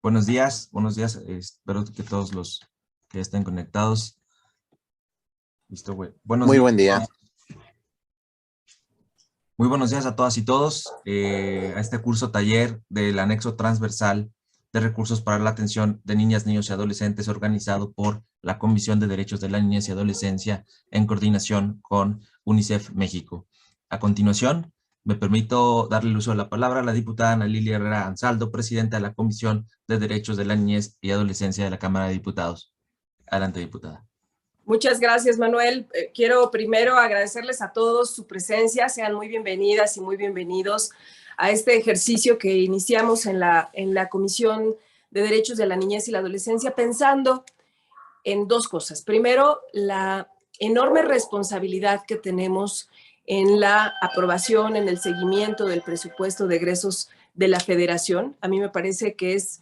Buenos días. Espero que todos los que estén conectados. Listo, güey. Buenos Muy días. buen día. Muy buenos días a todas y todos a este curso taller del anexo transversal de recursos para la atención de niñas, niños y adolescentes organizado por la Comisión de Derechos de la Niñez y Adolescencia en coordinación con UNICEF México. A continuación, me permito darle el uso de la palabra a la diputada Ana Lilia Herrera Ansaldo, presidenta de la Comisión de Derechos de la Niñez y Adolescencia de la Cámara de Diputados. Adelante, diputada. Muchas gracias, Manuel. Quiero primero agradecerles a todos su presencia. Sean muy bienvenidas y muy bienvenidos a este ejercicio que iniciamos en la Comisión de Derechos de la Niñez y la Adolescencia, pensando en dos cosas. Primero, la enorme responsabilidad que tenemos en la aprobación, en el seguimiento del presupuesto de egresos de la Federación. A mí me parece que es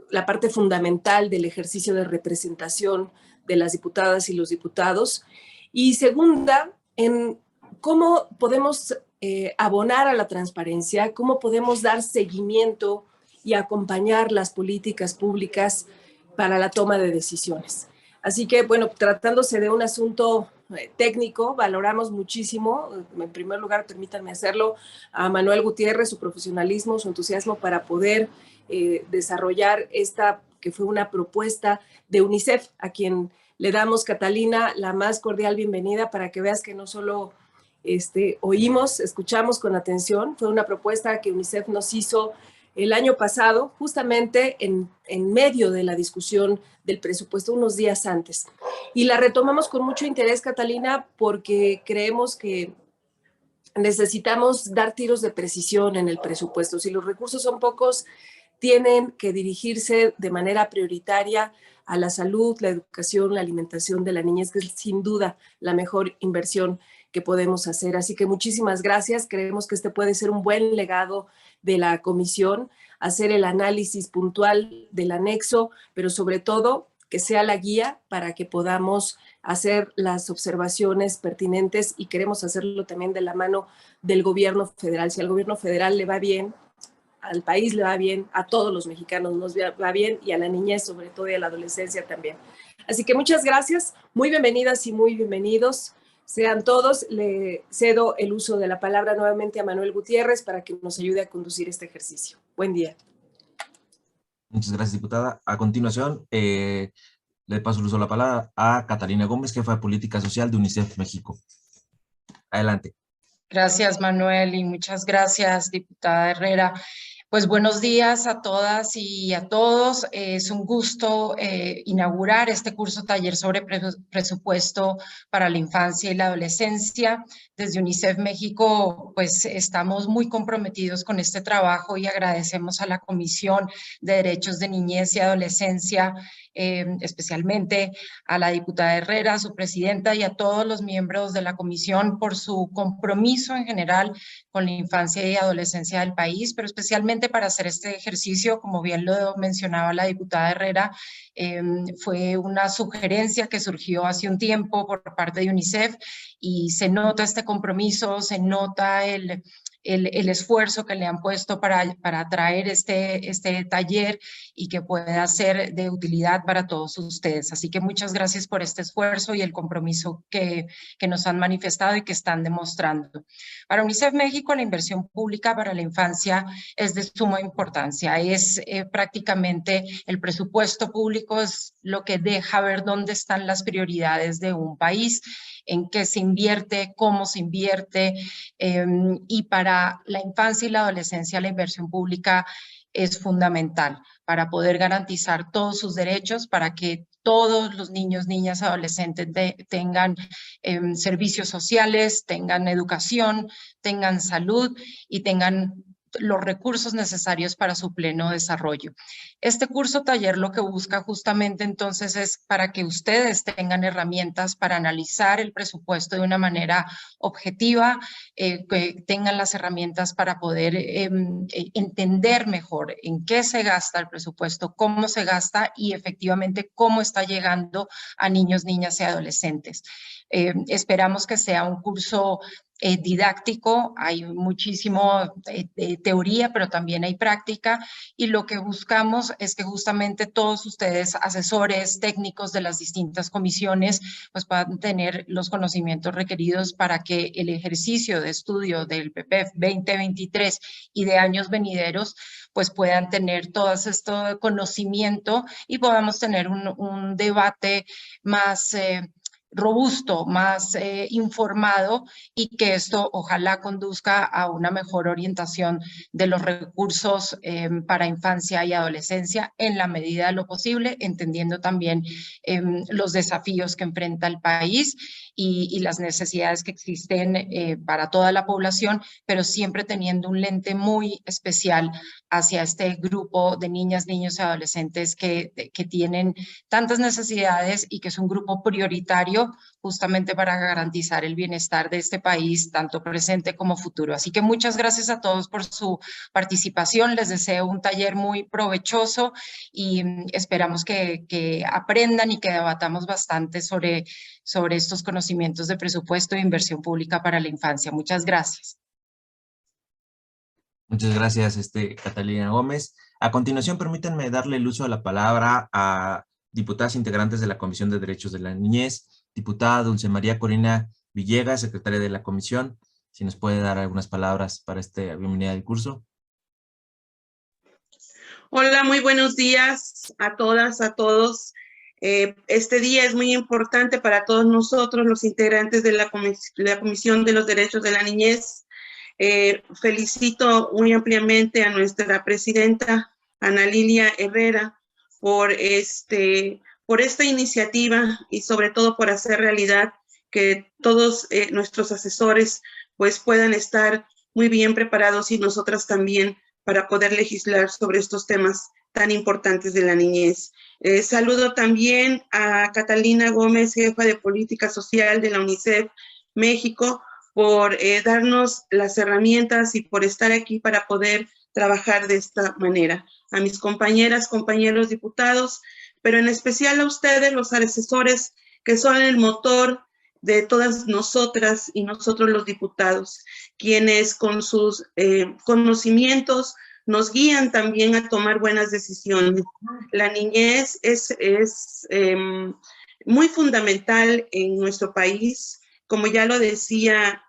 la parte fundamental del ejercicio de representación de las diputadas y los diputados. Y segunda, en cómo podemos abonar a la transparencia, cómo podemos dar seguimiento y acompañar las políticas públicas para la toma de decisiones. Así que, bueno, tratándose de un asunto técnico, valoramos muchísimo, en primer lugar, permítanme hacerlo, a Manuel Gutiérrez, su profesionalismo, su entusiasmo para poder desarrollar esta, que fue una propuesta de UNICEF, a quien le damos, Catalina, la más cordial bienvenida para que veas que no solo oímos, escuchamos con atención, fue una propuesta que UNICEF nos hizo el año pasado, justamente en medio de la discusión del presupuesto, unos días antes. Y la retomamos con mucho interés, Catalina, porque creemos que necesitamos dar tiros de precisión en el presupuesto. Si los recursos son pocos, tienen que dirigirse de manera prioritaria a la salud, la educación, la alimentación de la niñez, que es sin duda la mejor inversión que podemos hacer. Así que muchísimas gracias. Creemos que este puede ser un buen legado de la comisión, hacer el análisis puntual del anexo, pero sobre todo que sea la guía para que podamos hacer las observaciones pertinentes, y queremos hacerlo también de la mano del gobierno federal. Si al gobierno federal le va bien, al país le va bien, a todos los mexicanos nos va bien, y a la niñez sobre todo y a la adolescencia también. Así que muchas gracias, muy bienvenidas y muy bienvenidos sean todos. Le cedo el uso de la palabra nuevamente a Manuel Gutiérrez para que nos ayude a conducir este ejercicio. Buen día. Muchas gracias, diputada. A continuación, le paso el uso de la palabra a Catalina Gómez, jefa de Política Social de UNICEF México. Adelante. Gracias, Manuel, y muchas gracias, diputada Herrera. Pues buenos días a todas y a todos. Es un gusto inaugurar este curso taller sobre presupuesto para la infancia y la adolescencia. Desde UNICEF México, pues estamos muy comprometidos con este trabajo y agradecemos a la Comisión de Derechos de Niñez y Adolescencia, especialmente a la diputada Herrera, su presidenta, y a todos los miembros de la comisión por su compromiso en general con la infancia y adolescencia del país, pero especialmente para hacer este ejercicio, como bien lo mencionaba la diputada Herrera, fue una sugerencia que surgió hace un tiempo por parte de UNICEF, y se nota este compromiso, se nota el esfuerzo que le han puesto para traer este taller y que pueda ser de utilidad para todos ustedes. Así que muchas gracias por este esfuerzo y el compromiso que nos han manifestado y que están demostrando. Para UNICEF México, la inversión pública para la infancia es de suma importancia. Es prácticamente el presupuesto público, es lo que deja ver dónde están las prioridades de un país, en qué se invierte, cómo se invierte, y para la infancia y la adolescencia la inversión pública es fundamental para poder garantizar todos sus derechos, para que todos los niños, niñas, adolescentes tengan servicios sociales, tengan educación, tengan salud y tengan los recursos necesarios para su pleno desarrollo. Este curso taller lo que busca justamente entonces es para que ustedes tengan herramientas para analizar el presupuesto de una manera objetiva, que tengan las herramientas para poder entender mejor en qué se gasta el presupuesto, cómo se gasta y efectivamente cómo está llegando a niños, niñas y adolescentes. Esperamos que sea un curso didáctico, hay muchísimo teoría, pero también hay práctica, y lo que buscamos es que justamente todos ustedes, asesores técnicos de las distintas comisiones, pues puedan tener los conocimientos requeridos para que el ejercicio de estudio del PPEF 2023 y de años venideros pues puedan tener todo este conocimiento y podamos tener un debate más robusto, más informado, y que esto ojalá conduzca a una mejor orientación de los recursos para infancia y adolescencia en la medida de lo posible, entendiendo también los desafíos que enfrenta el país y las necesidades que existen para toda la población, pero siempre teniendo un lente muy especial hacia este grupo de niñas, niños y adolescentes que tienen tantas necesidades y que es un grupo prioritario justamente para garantizar el bienestar de este país, tanto presente como futuro. Así que muchas gracias a todos por su participación. Les deseo un taller muy provechoso y esperamos que aprendan y que debatamos bastante sobre estos conocimientos de presupuesto e inversión pública para la infancia. Muchas gracias. Muchas gracias, Catalina Gómez. A continuación, permítanme darle el uso de la palabra a diputadas integrantes de la Comisión de Derechos de la Niñez. Diputada Dulce María Corina Villegas, secretaria de la comisión, si nos puede dar algunas palabras para esta bienvenida del curso. Hola, muy buenos días a todas, a todos. Este día es muy importante para todos nosotros, los integrantes de la Comisión de los Derechos de la Niñez. Felicito muy ampliamente a nuestra presidenta, Ana Lilia Herrera, por esta iniciativa y sobre todo por hacer realidad que todos nuestros asesores pues puedan estar muy bien preparados y nosotras también para poder legislar sobre estos temas tan importantes de la niñez. Saludo también a Catalina Gómez, jefa de Política Social de la UNICEF México, por darnos las herramientas y por estar aquí para poder trabajar de esta manera. A mis compañeras, compañeros diputados, pero en especial a ustedes, los asesores, que son el motor de todas nosotras y nosotros los diputados, quienes con sus conocimientos nos guían también a tomar buenas decisiones. La niñez es muy fundamental en nuestro país. Como ya lo decía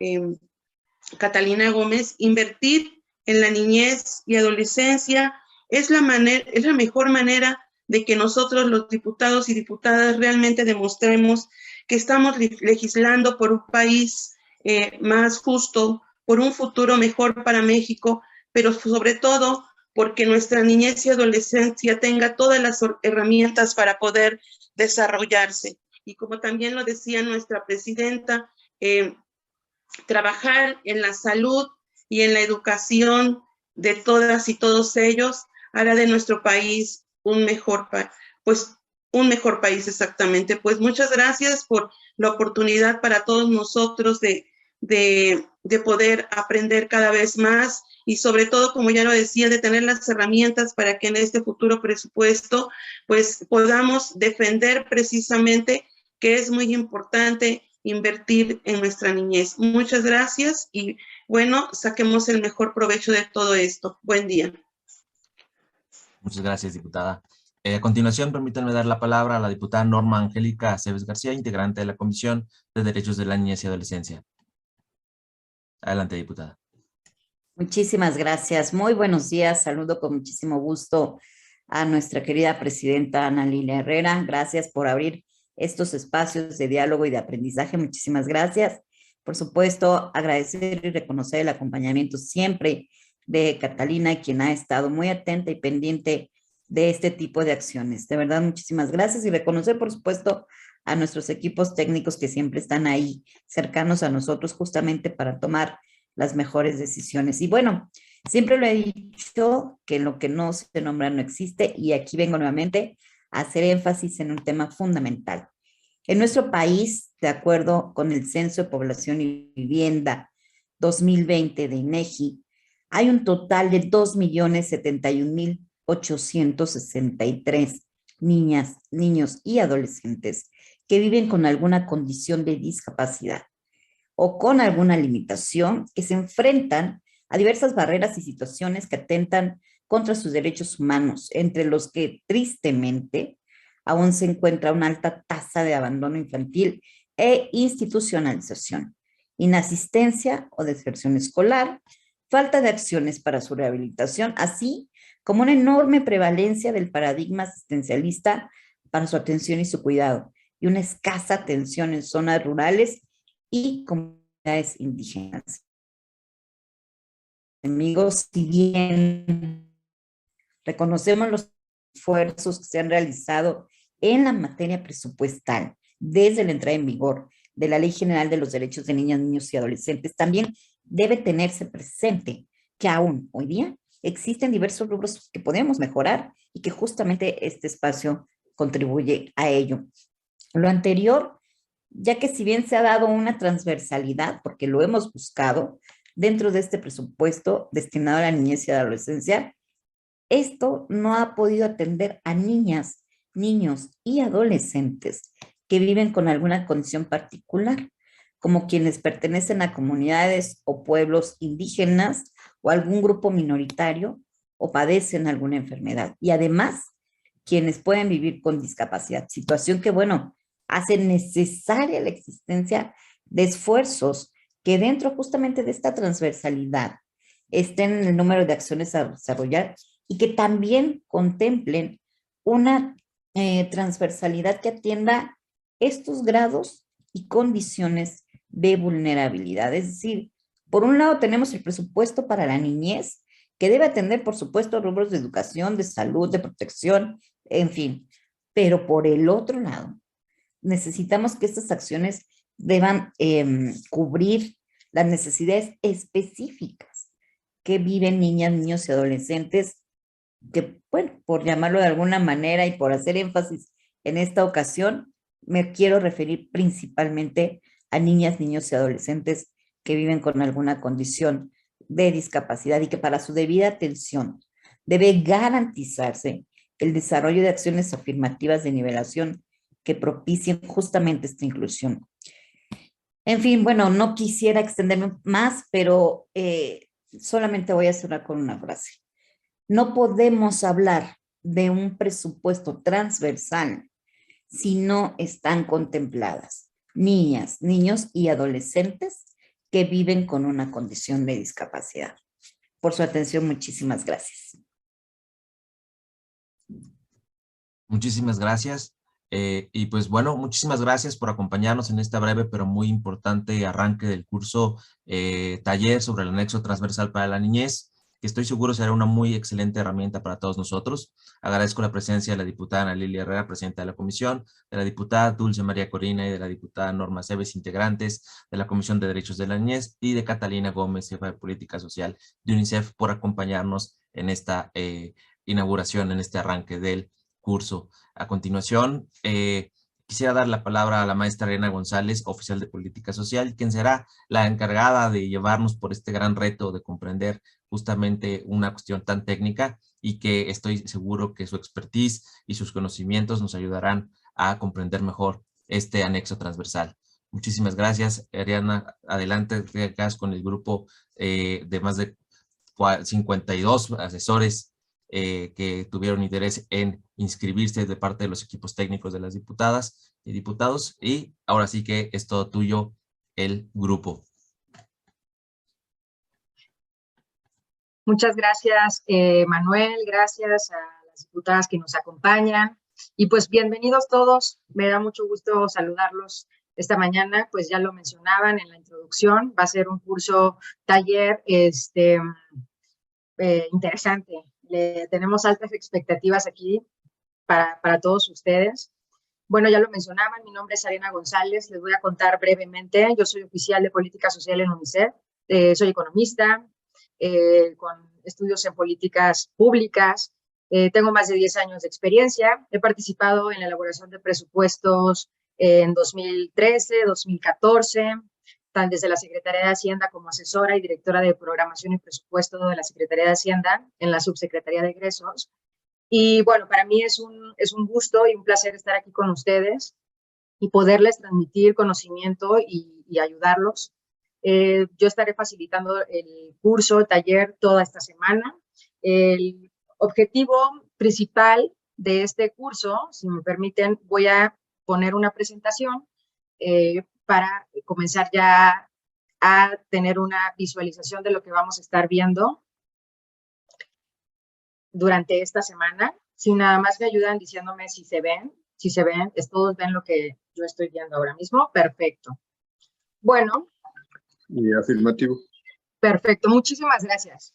Catalina Gómez, invertir en la niñez y adolescencia es la mejor manera de que nosotros los diputados y diputadas realmente demostremos que estamos legislando por un país más justo, por un futuro mejor para México, pero sobre todo porque nuestra niñez y adolescencia tenga todas las herramientas para poder desarrollarse. Y como también lo decía nuestra presidenta, trabajar en la salud y en la educación de todas y todos ellos hará de nuestro país un mejor país exactamente. Pues muchas gracias por la oportunidad para todos nosotros de poder aprender cada vez más y sobre todo, como ya lo decía, de tener las herramientas para que en este futuro presupuesto pues podamos defender precisamente que es muy importante invertir en nuestra niñez. Muchas gracias y bueno, saquemos el mejor provecho de todo esto. Buen día. Muchas gracias, diputada. A continuación, permítanme dar la palabra a la diputada Norma Angélica Aceves García, integrante de la Comisión de Derechos de la Niñez y Adolescencia. Adelante, diputada. Muchísimas gracias. Muy buenos días. Saludo con muchísimo gusto a nuestra querida presidenta Ana Lilia Herrera. Gracias por abrir estos espacios de diálogo y de aprendizaje. Muchísimas gracias. Por supuesto, agradecer y reconocer el acompañamiento siempre de Catalina, quien ha estado muy atenta y pendiente de este tipo de acciones. De verdad, muchísimas gracias y reconocer, por supuesto, a nuestros equipos técnicos que siempre están ahí cercanos a nosotros justamente para tomar las mejores decisiones. Y bueno, siempre lo he dicho que lo que no se nombra no existe y aquí vengo nuevamente a hacer énfasis en un tema fundamental. En nuestro país, de acuerdo con el Censo de Población y Vivienda 2020 de INEGI, hay un total de 2.071.863 niñas, niños y adolescentes que viven con alguna condición de discapacidad. o con alguna limitación que se enfrentan a diversas barreras y situaciones que atentan contra sus derechos humanos, entre los que tristemente aún se encuentra una alta tasa de abandono infantil e institucionalización, inasistencia o deserción escolar, falta de acciones para su rehabilitación, así como una enorme prevalencia del paradigma asistencialista para su atención y su cuidado, y una escasa atención en zonas rurales y comunidades indígenas. Amigos, si bien reconocemos los esfuerzos que se han realizado en la materia presupuestal desde la entrada en vigor de la Ley General de los Derechos de Niñas, Niños y Adolescentes, también debe tenerse presente que aún hoy día existen diversos rubros que podemos mejorar y que justamente este espacio contribuye a ello. Lo anterior, ya que si bien se ha dado una transversalidad, porque lo hemos buscado dentro de este presupuesto destinado a la niñez y adolescencia, esto no ha podido atender a niñas, niños y adolescentes que viven con alguna condición particular, como quienes pertenecen a comunidades o pueblos indígenas o algún grupo minoritario o padecen alguna enfermedad. Y además, quienes pueden vivir con discapacidad, situación que, bueno, hace necesaria la existencia de esfuerzos que dentro justamente de esta transversalidad estén en el número de acciones a desarrollar y que también contemplen una transversalidad que atienda estos grados y condiciones de vulnerabilidad. Es decir, por un lado tenemos el presupuesto para la niñez, que debe atender, por supuesto, rubros de educación, de salud, de protección, en fin. Pero por el otro lado, necesitamos que estas acciones deban cubrir las necesidades específicas que viven niñas, niños y adolescentes, que, bueno, por llamarlo de alguna manera y por hacer énfasis en esta ocasión, me quiero referir principalmente a niñas, niños y adolescentes que viven con alguna condición de discapacidad y que para su debida atención debe garantizarse el desarrollo de acciones afirmativas de nivelación que propicien justamente esta inclusión. En fin, bueno, no quisiera extenderme más, pero solamente voy a cerrar con una frase. No podemos hablar de un presupuesto transversal si no están contempladas niñas, niños y adolescentes que viven con una condición de discapacidad. Por su atención, muchísimas gracias. Muchísimas gracias. Y pues bueno, muchísimas gracias por acompañarnos en esta breve pero muy importante arranque del curso taller sobre el anexo transversal para la niñez, que estoy seguro será una muy excelente herramienta para todos nosotros. Agradezco la presencia de la diputada Ana Lilia Herrera, presidenta de la comisión, de la diputada Dulce María Corina y de la diputada Norma Cebes, integrantes de la Comisión de Derechos de la Niñez, y de Catalina Gómez, jefa de Política Social de UNICEF, por acompañarnos en esta inauguración, en este arranque del curso. A continuación, quisiera dar la palabra a la maestra Ariana González, oficial de Política Social, quien será la encargada de llevarnos por este gran reto de comprender justamente una cuestión tan técnica, y que estoy seguro que su expertise y sus conocimientos nos ayudarán a comprender mejor este anexo transversal. Muchísimas gracias, Ariana. Adelante con el grupo de más de 52 asesores que tuvieron interés en inscribirse de parte de los equipos técnicos de las diputadas y diputados. Y ahora sí que es todo tuyo el grupo. Muchas gracias, Manuel, gracias a las diputadas que nos acompañan. Y pues bienvenidos todos, me da mucho gusto saludarlos esta mañana. Pues ya lo mencionaban en la introducción, va a ser un curso taller interesante. Tenemos altas expectativas aquí para todos ustedes. Bueno, ya lo mencionaban, mi nombre es Ariana González, les voy a contar brevemente. Yo soy oficial de Política Social en UNICEF, soy economista, con estudios en políticas públicas, tengo más de 10 años de experiencia, he participado en la elaboración de presupuestos en 2013, 2014, tanto desde la Secretaría de Hacienda como asesora y directora de Programación y Presupuesto de la Secretaría de Hacienda en la Subsecretaría de Egresos. Y bueno, para mí es un gusto y un placer estar aquí con ustedes y poderles transmitir conocimiento y ayudarlos Yo estaré facilitando el curso, taller, toda esta semana. El objetivo principal de este curso, si me permiten, voy a poner una presentación para comenzar ya a tener una visualización de lo que vamos a estar viendo durante esta semana. Si nada más me ayudan diciéndome si se ven, todos ven lo que yo estoy viendo ahora mismo. Perfecto. Bueno. Y afirmativo. Perfecto, muchísimas gracias.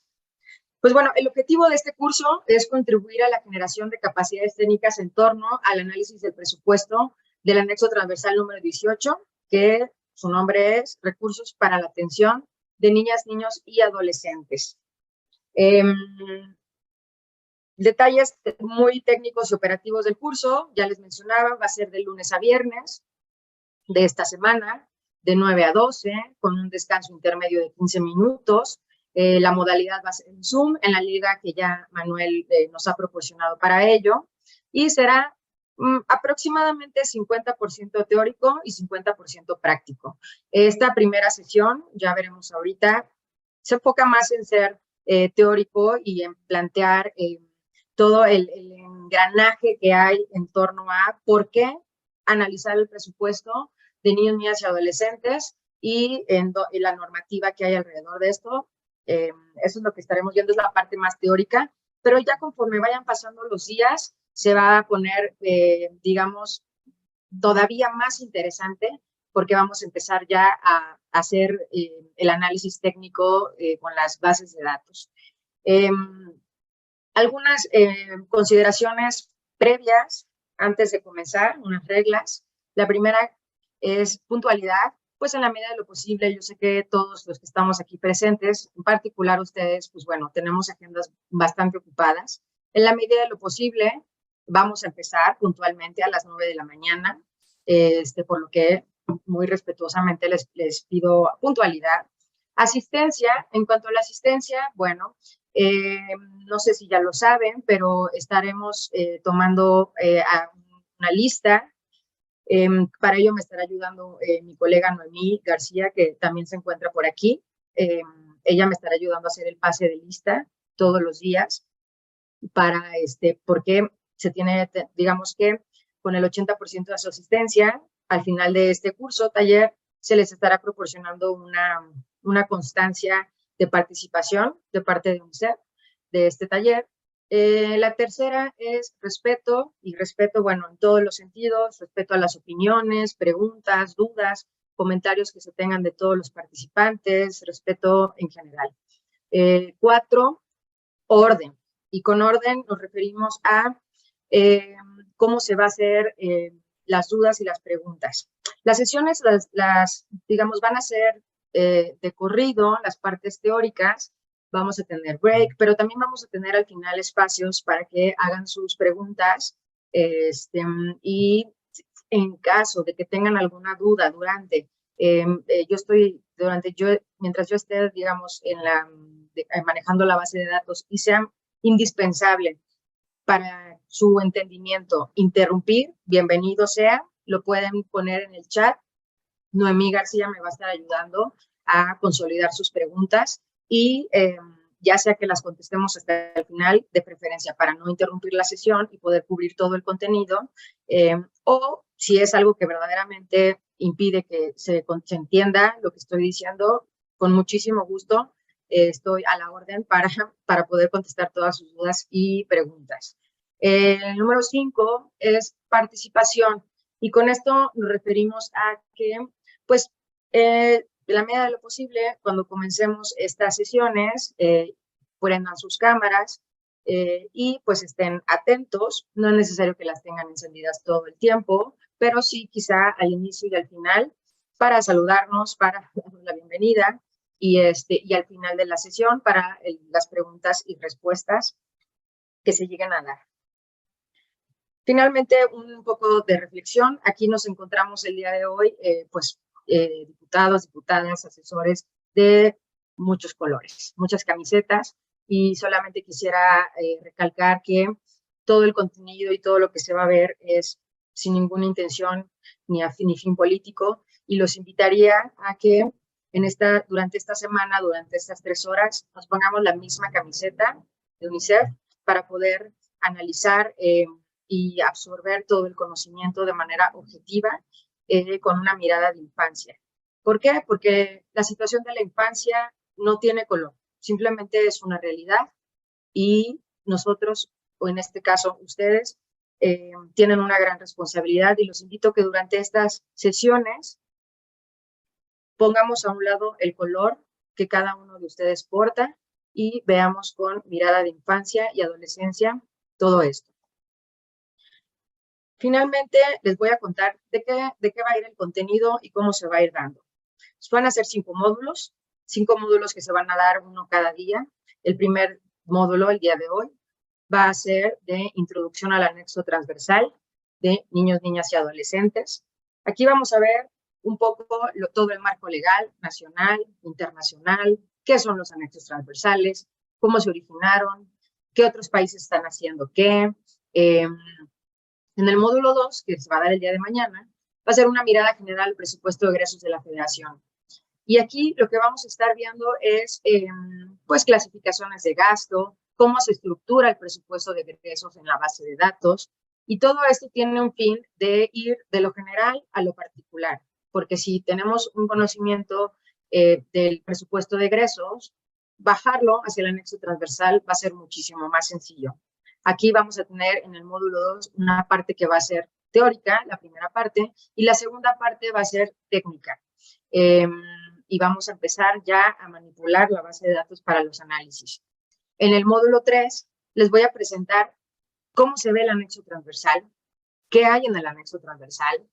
Pues bueno, el objetivo de este curso es contribuir a la generación de capacidades técnicas en torno al análisis del presupuesto del anexo transversal número 18, que su nombre es Recursos para la Atención de Niñas, Niños y Adolescentes. Detalles muy técnicos y operativos del curso, ya les mencionaba, va a ser de lunes a viernes de esta semana, de 9 a 12, con un descanso intermedio de 15 minutos. La modalidad va a ser en Zoom, en la liga que ya Manuel nos ha proporcionado para ello, y será aproximadamente 50% teórico y 50% práctico. Esta primera sesión, ya veremos ahorita, se enfoca más en ser teórico y en plantear todo el engranaje que hay en torno a por qué analizar el presupuesto de niños, niñas y adolescentes y en la normativa que hay alrededor de esto. Eso es lo que estaremos viendo, es la parte más teórica, pero ya conforme vayan pasando los días, se va a poner, digamos, todavía más interesante, porque vamos a empezar ya a hacer el análisis técnico con las bases de datos. Algunas consideraciones previas antes de comenzar, unas reglas. La primera es puntualidad, pues en la medida de lo posible. Yo sé que todos los que estamos aquí presentes, en particular ustedes, pues bueno, tenemos agendas bastante ocupadas. En la medida de lo posible, vamos a empezar puntualmente a las 9 de la mañana, por lo que muy respetuosamente les pido puntualidad. Asistencia, en cuanto a la asistencia, bueno, no sé si ya lo saben, pero estaremos tomando una lista. Para ello me estará ayudando mi colega Noemí García, que también se encuentra por aquí. Ella me estará ayudando a hacer el pase de lista todos los días, porque se tiene, digamos que con el 80% de su asistencia, al final de este curso, taller, se les estará proporcionando una constancia de participación de parte de UNICEF de este taller. La tercera es respeto, y respeto, bueno, en todos los sentidos, respeto a las opiniones, preguntas, dudas, comentarios que se tengan de todos los participantes, respeto en general. 4, orden. Y con orden nos referimos a cómo se va a hacer las dudas y las preguntas. Las sesiones, digamos, van a ser de corrido, las partes teóricas. Vamos a tener break, pero también vamos a tener al final espacios para que hagan sus preguntas y en caso de que tengan alguna duda durante, mientras yo esté, digamos, manejando la base de datos y sea indispensable para su entendimiento interrumpir, bienvenido sea, lo pueden poner en el chat. Noemí García me va a estar ayudando a consolidar sus preguntas y ya sea que las contestemos hasta el final, de preferencia para no interrumpir la sesión y poder cubrir todo el contenido, o si es algo que verdaderamente impide que se entienda lo que estoy diciendo, con muchísimo gusto estoy a la orden para poder contestar todas sus dudas y preguntas. El número 5 es participación, y con esto nos referimos a que, pues, de la medida de lo posible, cuando comencemos estas sesiones, prendan sus cámaras y pues estén atentos. No es necesario que las tengan encendidas todo el tiempo, pero sí quizá al inicio y al final para saludarnos, para darnos la bienvenida y al final de la sesión para las preguntas y respuestas que se lleguen a dar. Finalmente, un poco de reflexión. Aquí nos encontramos el día de hoy, diputados, diputadas, asesores de muchos colores, muchas camisetas, y solamente quisiera recalcar que todo el contenido y todo lo que se va a ver es sin ninguna intención ni fin político, y los invitaría a que durante esta semana, durante estas 3 horas, nos pongamos la misma camiseta de UNICEF para poder analizar y absorber todo el conocimiento de manera objetiva con una mirada de infancia. ¿Por qué? Porque la situación de la infancia no tiene color, simplemente es una realidad y nosotros, o en este caso ustedes, tienen una gran responsabilidad y los invito a que durante estas sesiones pongamos a un lado el color que cada uno de ustedes porta y veamos con mirada de infancia y adolescencia todo esto. Finalmente, les voy a contar de qué va a ir el contenido y cómo se va a ir dando. Van a ser 5 módulos que se van a dar uno cada día. El primer módulo, el día de hoy, va a ser de introducción al anexo transversal de niños, niñas y adolescentes. Aquí vamos a ver un poco todo el marco legal, nacional, internacional, qué son los anexos transversales, cómo se originaron, qué otros países están haciendo qué. En el módulo 2, que se va a dar el día de mañana, va a ser una mirada general al presupuesto de egresos de la Federación. Y aquí lo que vamos a estar viendo es pues clasificaciones de gasto, cómo se estructura el presupuesto de egresos en la base de datos, y todo esto tiene un fin de ir de lo general a lo particular, porque si tenemos un conocimiento del presupuesto de egresos, bajarlo hacia el anexo transversal va a ser muchísimo más sencillo. Aquí vamos a tener en el módulo 2 una parte que va a ser teórica, la primera parte, y la segunda parte va a ser técnica. Y vamos a empezar ya a manipular la base de datos para los análisis. En el módulo 3 les voy a presentar cómo se ve el anexo transversal, qué hay en el anexo transversal.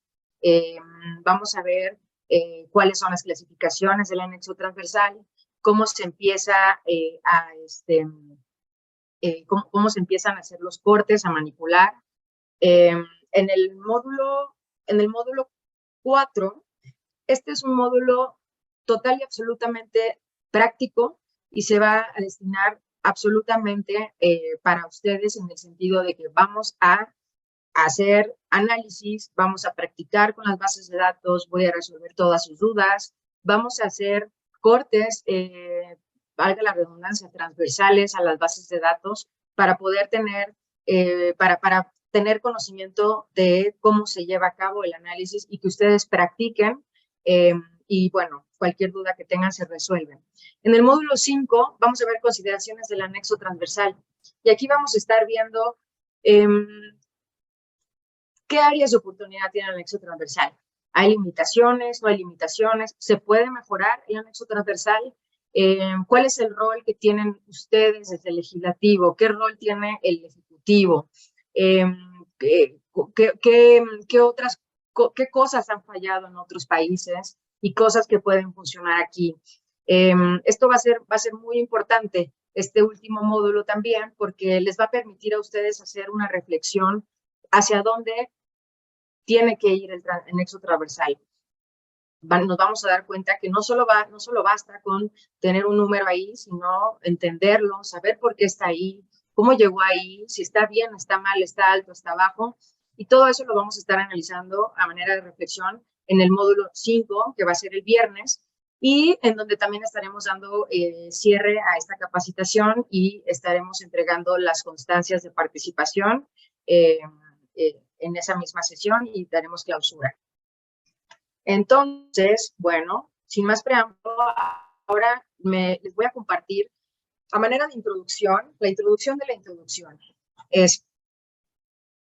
Vamos a ver cuáles son las clasificaciones del anexo transversal, cómo se empieza cómo se empiezan a hacer los cortes, a manipular. En el módulo 4, este es un módulo total y absolutamente práctico y se va a destinar absolutamente para ustedes en el sentido de que vamos a hacer análisis, vamos a practicar con las bases de datos, voy a resolver todas sus dudas, vamos a hacer cortes, valga la redundancia, transversales a las bases de datos para poder tener, para tener conocimiento de cómo se lleva a cabo el análisis y que ustedes practiquen y bueno, cualquier duda que tengan se resuelven. En el módulo 5 vamos a ver consideraciones del anexo transversal y aquí vamos a estar viendo qué áreas de oportunidad tiene el anexo transversal. ¿Hay limitaciones? ¿No hay limitaciones? ¿Se puede mejorar el anexo transversal? ¿Cuál es el rol que tienen ustedes desde el legislativo? ¿Qué rol tiene el ejecutivo? ¿Qué cosas han fallado en otros países y cosas que pueden funcionar aquí? Esto va a ser muy importante, este último módulo también, porque les va a permitir a ustedes hacer una reflexión hacia dónde tiene que ir el anexo transversal. Nos vamos a dar cuenta que no solo basta con tener un número ahí, sino entenderlo, saber por qué está ahí, cómo llegó ahí, si está bien, está mal, está alto, está bajo. Y todo eso lo vamos a estar analizando a manera de reflexión en el módulo 5, que va a ser el viernes, y en donde también estaremos dando cierre a esta capacitación y estaremos entregando las constancias de participación en esa misma sesión y daremos clausura. Entonces, bueno, sin más preámbulo, ahora les voy a compartir a manera de introducción, la introducción de la introducción. Es,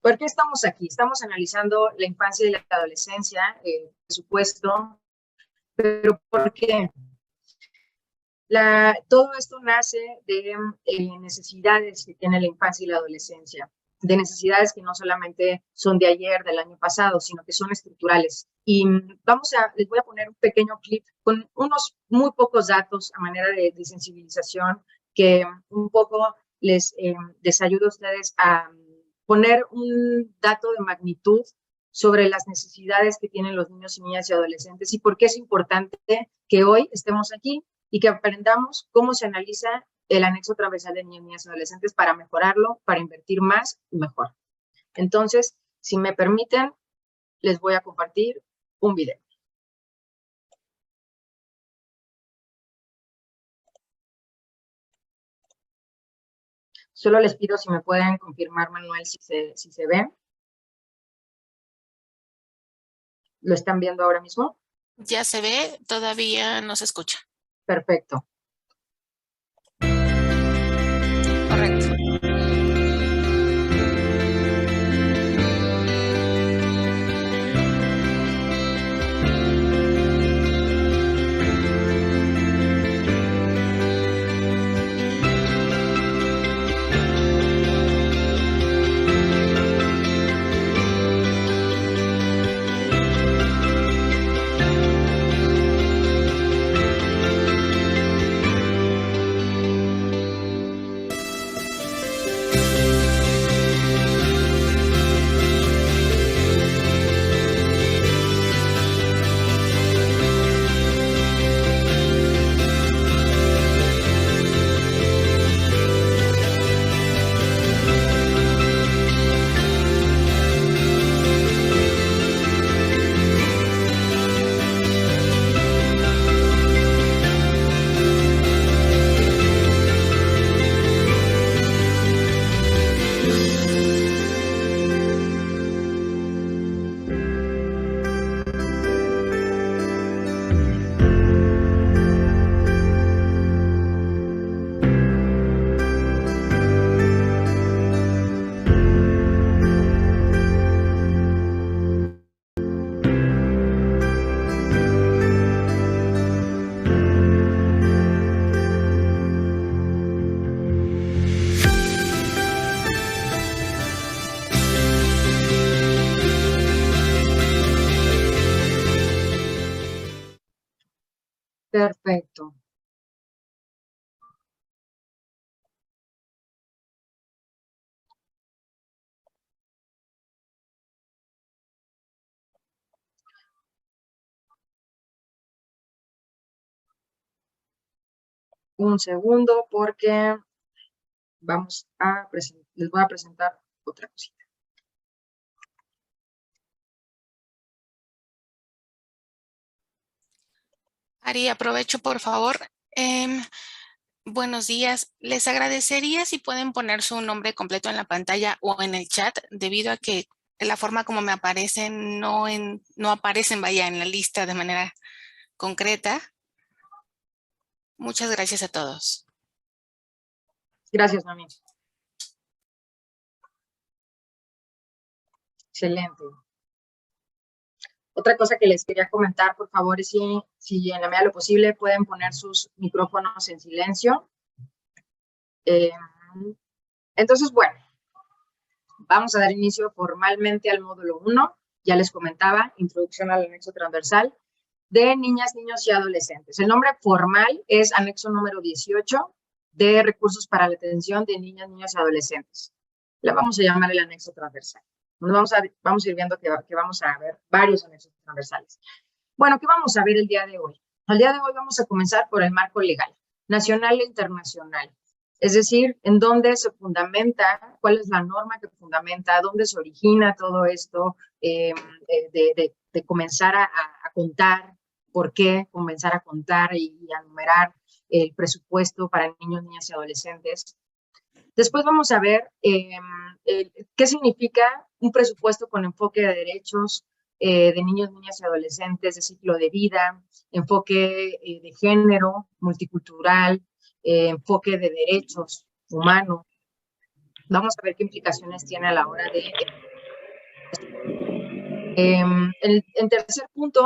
¿por qué estamos aquí? Estamos analizando la infancia y la adolescencia, por supuesto, pero ¿por qué? Todo esto nace de necesidades que tiene la infancia y la adolescencia, de necesidades que no solamente son de ayer, del año pasado, sino que son estructurales. Y les voy a poner un pequeño clip con unos muy pocos datos a manera de sensibilización que un poco les ayuda a ustedes a poner un dato de magnitud sobre las necesidades que tienen los niños y niñas y adolescentes y por qué es importante que hoy estemos aquí y que aprendamos cómo se analiza el anexo transversal de niños, niñas y adolescentes para mejorarlo, para invertir más y mejor. Entonces, si me permiten, les voy a compartir un video. Solo les pido si me pueden confirmar, Manuel, si se ve. ¿Lo están viendo ahora mismo? Ya se ve, todavía no se escucha. Perfecto. Correcto. Perfecto. Un segundo, porque les voy a presentar otra cosita. Ari, aprovecho, por favor. Buenos días. Les agradecería si pueden poner su nombre completo en la pantalla o en el chat, debido a que la forma como me aparecen no aparecen, vaya, en la lista de manera concreta. Muchas gracias a todos. Gracias, mami. Excelente. Otra cosa que les quería comentar, por favor, es si en la medida de lo posible pueden poner sus micrófonos en silencio. Entonces, bueno, vamos a dar inicio formalmente al módulo 1. Ya les comentaba, introducción al anexo transversal de niñas, niños y adolescentes. El nombre formal es anexo número 18 de recursos para la atención de niñas, niños y adolescentes. La vamos a llamar el anexo transversal. Vamos a ir viendo que vamos a ver varios anexos transversales. Bueno, ¿qué vamos a ver el día de hoy? El día de hoy vamos a comenzar por el marco legal, nacional e internacional. Es decir, en dónde se fundamenta, cuál es la norma que fundamenta, dónde se origina todo esto, de comenzar a contar, por qué comenzar a contar y a numerar el presupuesto para niños, niñas y adolescentes. Después vamos a ver qué significa un presupuesto con enfoque de derechos de niños, niñas y adolescentes, de ciclo de vida, enfoque de género, multicultural, enfoque de derechos humanos. Vamos a ver qué implicaciones tiene a la hora de... en tercer punto,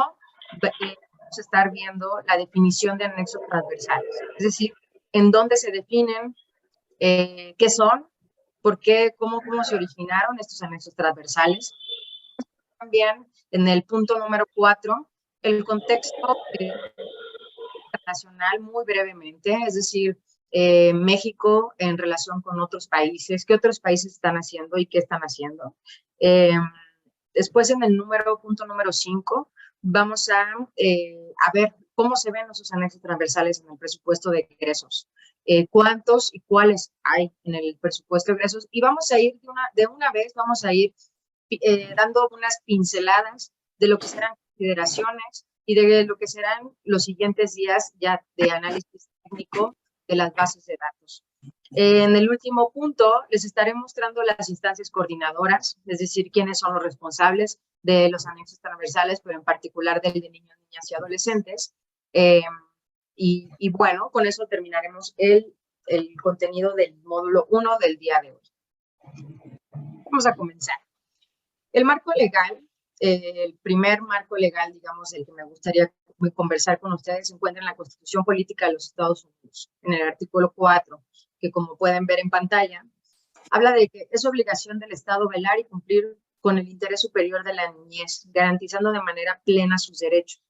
vamos a estar viendo la definición de anexos transversales, es decir, en dónde se definen, qué son, por qué, cómo se originaron estos anexos transversales. También en el punto número 4, el contexto internacional muy brevemente, es decir, México en relación con otros países, qué otros países están haciendo y qué están haciendo. Después en el punto número 5, vamos a ver cómo se ven esos anexos transversales en el presupuesto de egresos, cuántos y cuáles hay en el presupuesto de egresos, y vamos a ir de una vez, vamos a ir dando unas pinceladas de lo que serán consideraciones y de lo que serán los siguientes días ya de análisis técnico de las bases de datos. En el último punto, les estaré mostrando las instancias coordinadoras, es decir, quiénes son los responsables de los anexos transversales, pero en particular del de niños, niñas y adolescentes. Y bueno, con eso terminaremos el contenido del módulo 1 del día de hoy. Vamos a comenzar. El marco legal, el primer marco legal, digamos, el que me gustaría conversar con ustedes, se encuentra en la Constitución Política de los Estados Unidos, en el artículo 4, que como pueden ver en pantalla, habla de que es obligación del Estado velar y cumplir con el interés superior de la niñez, garantizando de manera plena sus derechos.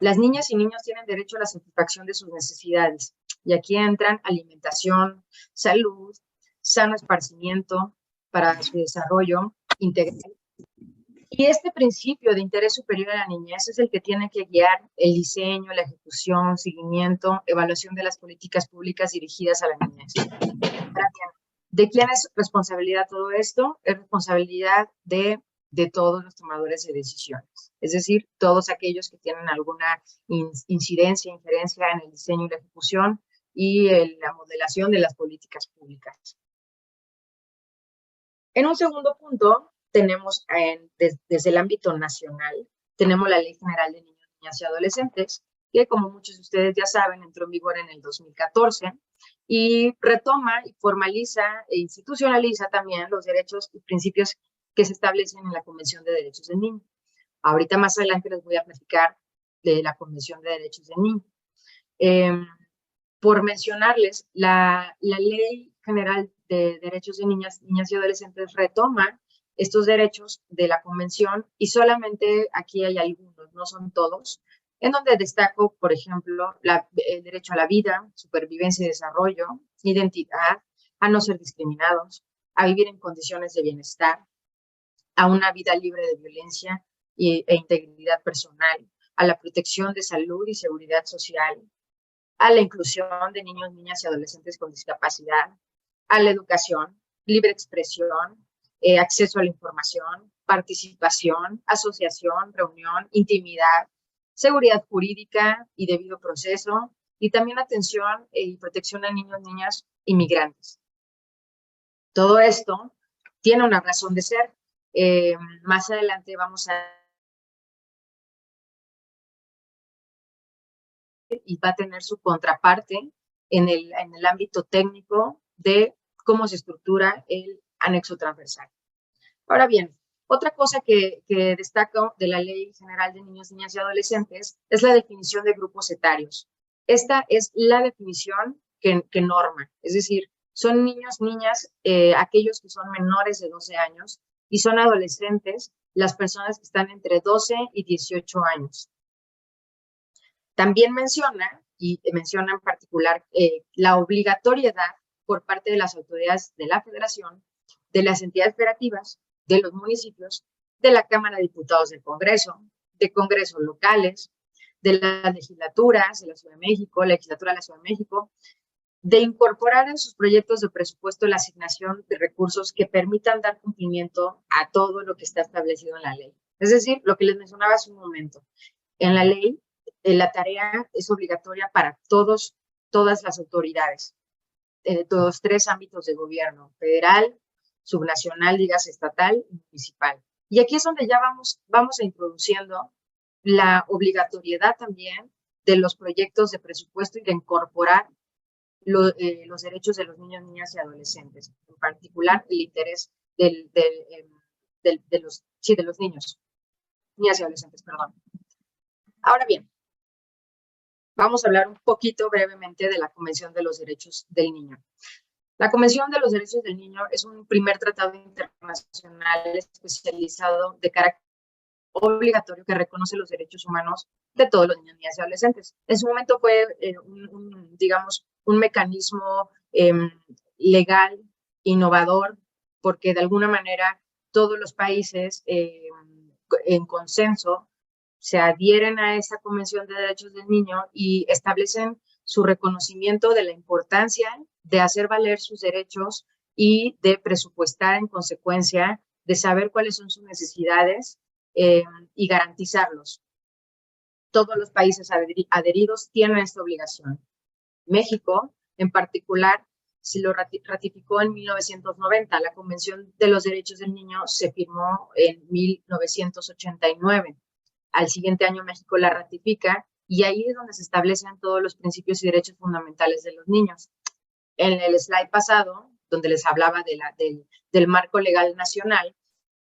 Las niñas y niños tienen derecho a la satisfacción de sus necesidades, y aquí entran alimentación, salud, sano esparcimiento para su desarrollo integral. Y este principio de interés superior a la niñez es el que tiene que guiar el diseño, la ejecución, seguimiento, evaluación de las políticas públicas dirigidas a la niñez. Ahora bien, ¿de quién es responsabilidad todo esto? Es responsabilidad de todos los tomadores de decisiones, es decir, todos aquellos que tienen alguna incidencia, injerencia en el diseño y la ejecución y la modelación de las políticas públicas. En un segundo punto, tenemos desde el ámbito nacional, tenemos la Ley General de Niños, Niñas y Adolescentes, que como muchos de ustedes ya saben, entró en vigor en el 2014 y retoma y formaliza e institucionaliza también los derechos y principios que se establecen en la Convención de Derechos del Niño. Ahorita más adelante les voy a platicar de la Convención de Derechos del Niño. Por mencionarles, la Ley General de Derechos de Niñas, Niñas y Adolescentes retoma estos derechos de la Convención y solamente aquí hay algunos, no son todos, en donde destaco, por ejemplo, el derecho a la vida, supervivencia y desarrollo, identidad, a no ser discriminados, a vivir en condiciones de bienestar, a una vida libre de violencia e integridad personal, a la protección de salud y seguridad social, a la inclusión de niños, niñas y adolescentes con discapacidad, a la educación, libre expresión, acceso a la información, participación, asociación, reunión, intimidad, seguridad jurídica y debido proceso, y también atención y protección a niños, niñas inmigrantes. Todo esto tiene una razón de ser. Más adelante vamos a y va a tener su contraparte en el ámbito técnico de cómo se estructura el anexo transversal. Ahora bien, otra cosa que destaco de la Ley General de Niños, Niñas y Adolescentes es la definición de grupos etarios. Esta es la definición que norma, es decir, son niños, niñas, aquellos que son menores de 12 años y son adolescentes, las personas que están entre 12 y 18 años. También menciona en particular la obligatoriedad por parte de las autoridades de la Federación, de las entidades federativas, de los municipios, de la Cámara de Diputados del Congreso, de congresos locales, de las legislaturas de la Ciudad de México, la legislatura de la Ciudad de México, de incorporar en sus proyectos de presupuesto la asignación de recursos que permitan dar cumplimiento a todo lo que está establecido en la ley. Es decir, lo que les mencionaba hace un momento, en la ley la tarea es obligatoria para todas las autoridades, de los 3 ámbitos de gobierno, federal, subnacional, dígase estatal y municipal. Y aquí es donde ya vamos introduciendo la obligatoriedad también de los proyectos de presupuesto y de incorporar los derechos de los niños, niñas y adolescentes, en particular el interés de los niños, niñas y adolescentes, perdón. Ahora bien, vamos a hablar un poquito brevemente de la Convención de los Derechos del Niño. La Convención de los Derechos del Niño es un primer tratado internacional especializado de carácter obligatorio que reconoce los derechos humanos de todos los niños, niñas y adolescentes. En su momento fue, digamos, un mecanismo legal, innovador, porque de alguna manera todos los países en consenso se adhieren a esa Convención de Derechos del Niño y establecen su reconocimiento de la importancia de hacer valer sus derechos y de presupuestar en consecuencia, de saber cuáles son sus necesidades y garantizarlos. Todos los países adheridos tienen esta obligación. México, en particular, se lo ratificó en 1990. La Convención de los Derechos del Niño se firmó en 1989. Al siguiente año México la ratifica y ahí es donde se establecen todos los principios y derechos fundamentales de los niños. En el slide pasado, donde les hablaba del marco legal nacional,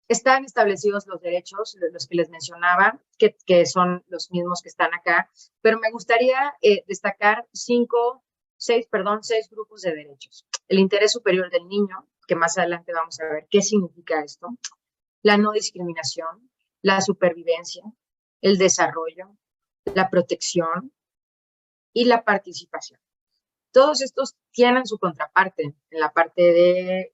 están establecidos los derechos, los que les mencionaba, que son los mismos que están acá, pero me gustaría destacar seis grupos de derechos. El interés superior del niño, que más adelante vamos a ver qué significa esto, la no discriminación, la supervivencia, el desarrollo, la protección y la participación. Todos estos tienen su contraparte en la parte de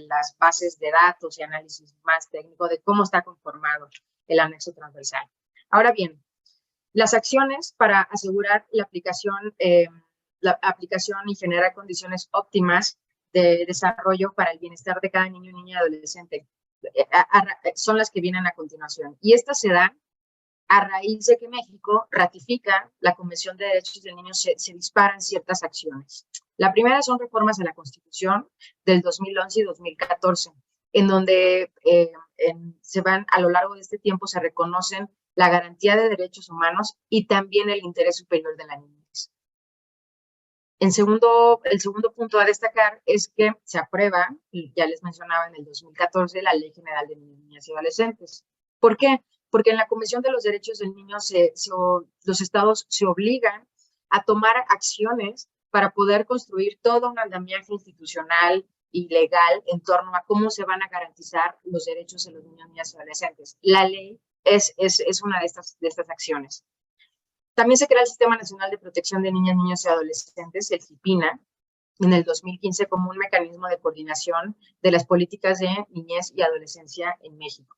las bases de datos y análisis más técnico de cómo está conformado el anexo transversal. Ahora bien, las acciones para asegurar la aplicación y generar condiciones óptimas de desarrollo para el bienestar de cada niño, niña y adolescente son las que vienen a continuación. Y estas se dan a raíz de que México ratifica la Convención de Derechos del Niño, se disparan ciertas acciones. La primera son reformas a la Constitución del 2011 y 2014, en donde se van, a lo largo de este tiempo, se reconocen la garantía de derechos humanos y también el interés superior de la niñez. El segundo punto a destacar es que se aprueba, y ya les mencionaba en el 2014, la Ley General de Niños, Niñas y Adolescentes. ¿Por qué? Porque en la Convención de los Derechos del Niño los estados se obligan a tomar acciones para poder construir todo un andamiaje institucional y legal en torno a cómo se van a garantizar los derechos de los niños, niñas y adolescentes. La ley es una de estas acciones. También se crea el Sistema Nacional de Protección de Niñas, Niños y Adolescentes, el SIPINA, en el 2015 como un mecanismo de coordinación de las políticas de niñez y adolescencia en México.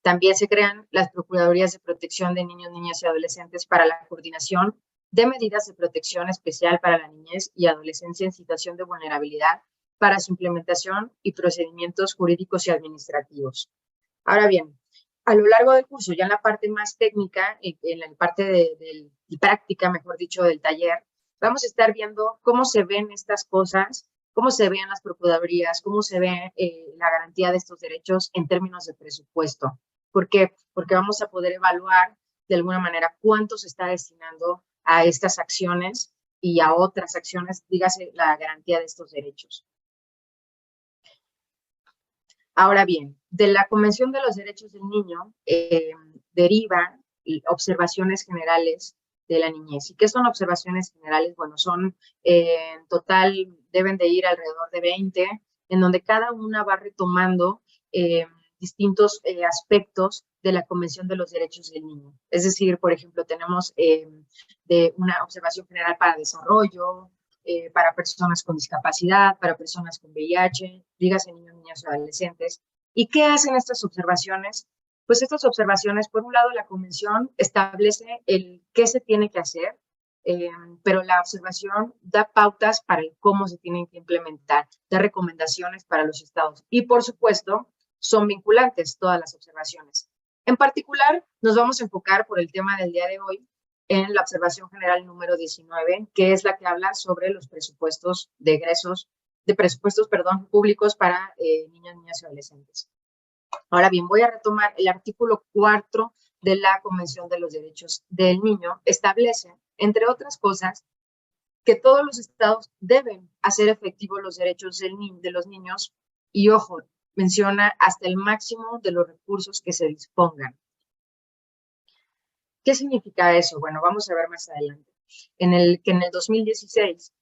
También se crean las Procuradurías de Protección de Niños, Niñas y Adolescentes para la coordinación de medidas de protección especial para la niñez y adolescencia en situación de vulnerabilidad para su implementación y procedimientos jurídicos y administrativos. Ahora bien, a lo largo del curso, ya en la parte más técnica, en la parte de práctica, mejor dicho, del taller, vamos a estar viendo cómo se ven estas cosas, cómo se ven las procuradurías, cómo se ve la garantía de estos derechos en términos de presupuesto. ¿Por qué? Porque vamos a poder evaluar de alguna manera cuánto se está destinando a estas acciones y a otras acciones, dígase la garantía de estos derechos. Ahora bien, de la Convención de los Derechos del Niño derivan observaciones generales de la niñez. ¿Y qué son observaciones generales? Bueno, son en total deben de ir alrededor de 20, en donde cada una va retomando distintos aspectos de la Convención de los Derechos del Niño. Es decir, por ejemplo, tenemos de una observación general para desarrollo, para personas con discapacidad, para personas con VIH, dígase niños, niñas y adolescentes. ¿Y qué hacen estas observaciones? Pues estas observaciones, por un lado, la Convención establece el qué se tiene que hacer, pero la observación da pautas para el cómo se tienen que implementar, da recomendaciones para los estados. Y, por supuesto, son vinculantes todas las observaciones. En particular, nos vamos a enfocar por el tema del día de hoy en la observación general número 19, que es la que habla sobre los presupuestos de egresos, públicos para niños, niñas y adolescentes. Ahora bien, voy a retomar el artículo 4 de la Convención de los Derechos del Niño. Establece, entre otras cosas, que todos los estados deben hacer efectivos los derechos de los niños y, ojo, menciona hasta el máximo de los recursos que se dispongan. ¿Qué significa eso? Bueno, vamos a ver más adelante. En el 2016,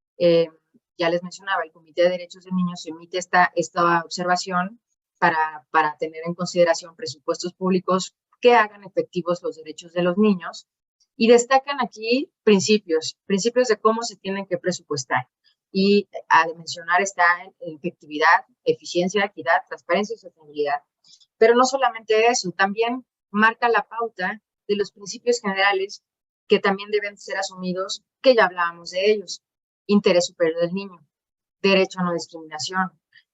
ya les mencionaba, el Comité de Derechos del Niño se emite esta observación para tener en consideración presupuestos públicos que hagan efectivos los derechos de los niños y destacan aquí principios de cómo se tienen que presupuestar. Y a mencionar está efectividad, eficiencia, equidad, transparencia y sostenibilidad. Pero no solamente eso, también marca la pauta de los principios generales que también deben ser asumidos, que ya hablábamos de ellos. Interés superior del niño, derecho a no discriminación,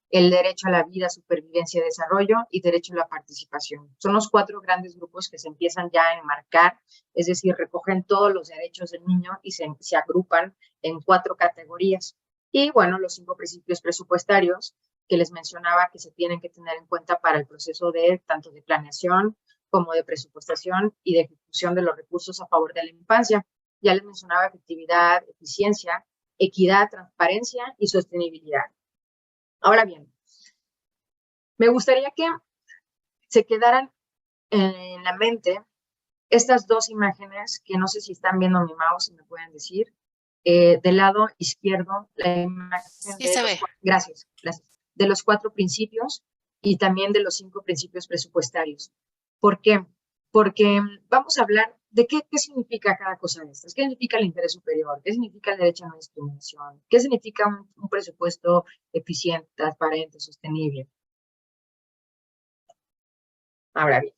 el derecho a la vida, supervivencia y desarrollo y derecho a la participación. Son los 4 grandes grupos que se empiezan ya a enmarcar, es decir, recogen todos los derechos del niño y se agrupan en 4 categorías. Y bueno, los 5 principios presupuestarios que les mencionaba que se tienen que tener en cuenta para el proceso de tanto de planeación como de presupuestación y de ejecución de los recursos a favor de la infancia. Ya les mencionaba efectividad, eficiencia, equidad, transparencia y sostenibilidad. Ahora bien, me gustaría que se quedaran en la mente estas 2 imágenes que no sé si están viendo mi mouse, si me pueden decir. Del lado izquierdo, la imagen Sí se ve. gracias, de los 4 principios y también de los 5 principios presupuestarios. ¿Por qué? Porque vamos a hablar de qué significa cada cosa de estas. ¿Qué significa el interés superior? ¿Qué significa el derecho a no discriminación? ¿Qué significa un presupuesto eficiente, transparente, sostenible? Ahora bien,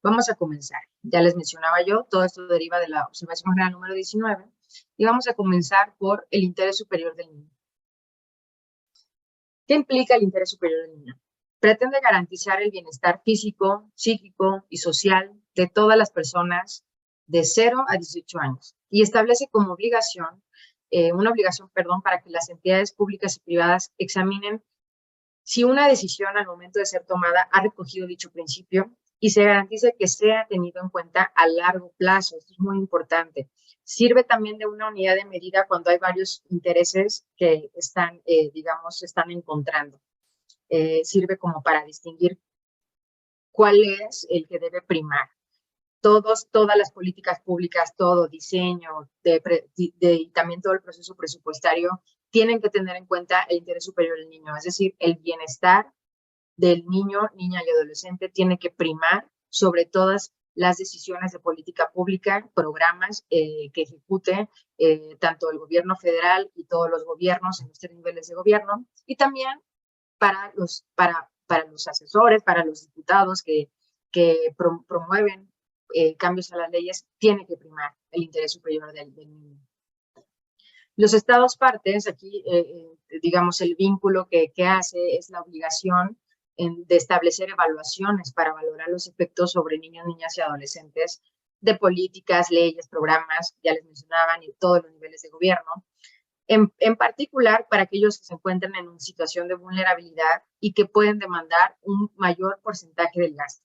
vamos a comenzar. Ya les mencionaba yo, todo esto deriva de la observación general número 19 y vamos a comenzar por el interés superior del niño. ¿Qué implica el interés superior del niño? Pretende garantizar el bienestar físico, psíquico y social de todas las personas de 0 a 18 años y establece como obligación, una obligación, para que las entidades públicas y privadas examinen si una decisión al momento de ser tomada ha recogido dicho principio y se garantice que sea tenido en cuenta a largo plazo. Esto es muy importante. Sirve también de una unidad de medida cuando hay varios intereses que están, se están encontrando. Sirve como para distinguir cuál es el que debe primar. Todas las políticas públicas, todo diseño, y también todo el proceso presupuestario tienen que tener en cuenta el interés superior del niño, es decir, el bienestar del niño, niña y adolescente tiene que primar sobre todas las decisiones de política pública, programas que ejecute tanto el gobierno federal y todos los gobiernos en los 3 niveles de gobierno, y también para los asesores, para los diputados que promueven cambios a las leyes, tiene que primar el interés superior del niño. Los estados partes, aquí, digamos, el vínculo que hace es la obligación de establecer evaluaciones para valorar los efectos sobre niños, niñas y adolescentes de políticas, leyes, programas, ya les mencionaban, y todos los niveles de gobierno, en particular para aquellos que se encuentran en una situación de vulnerabilidad y que pueden demandar un mayor porcentaje del gasto.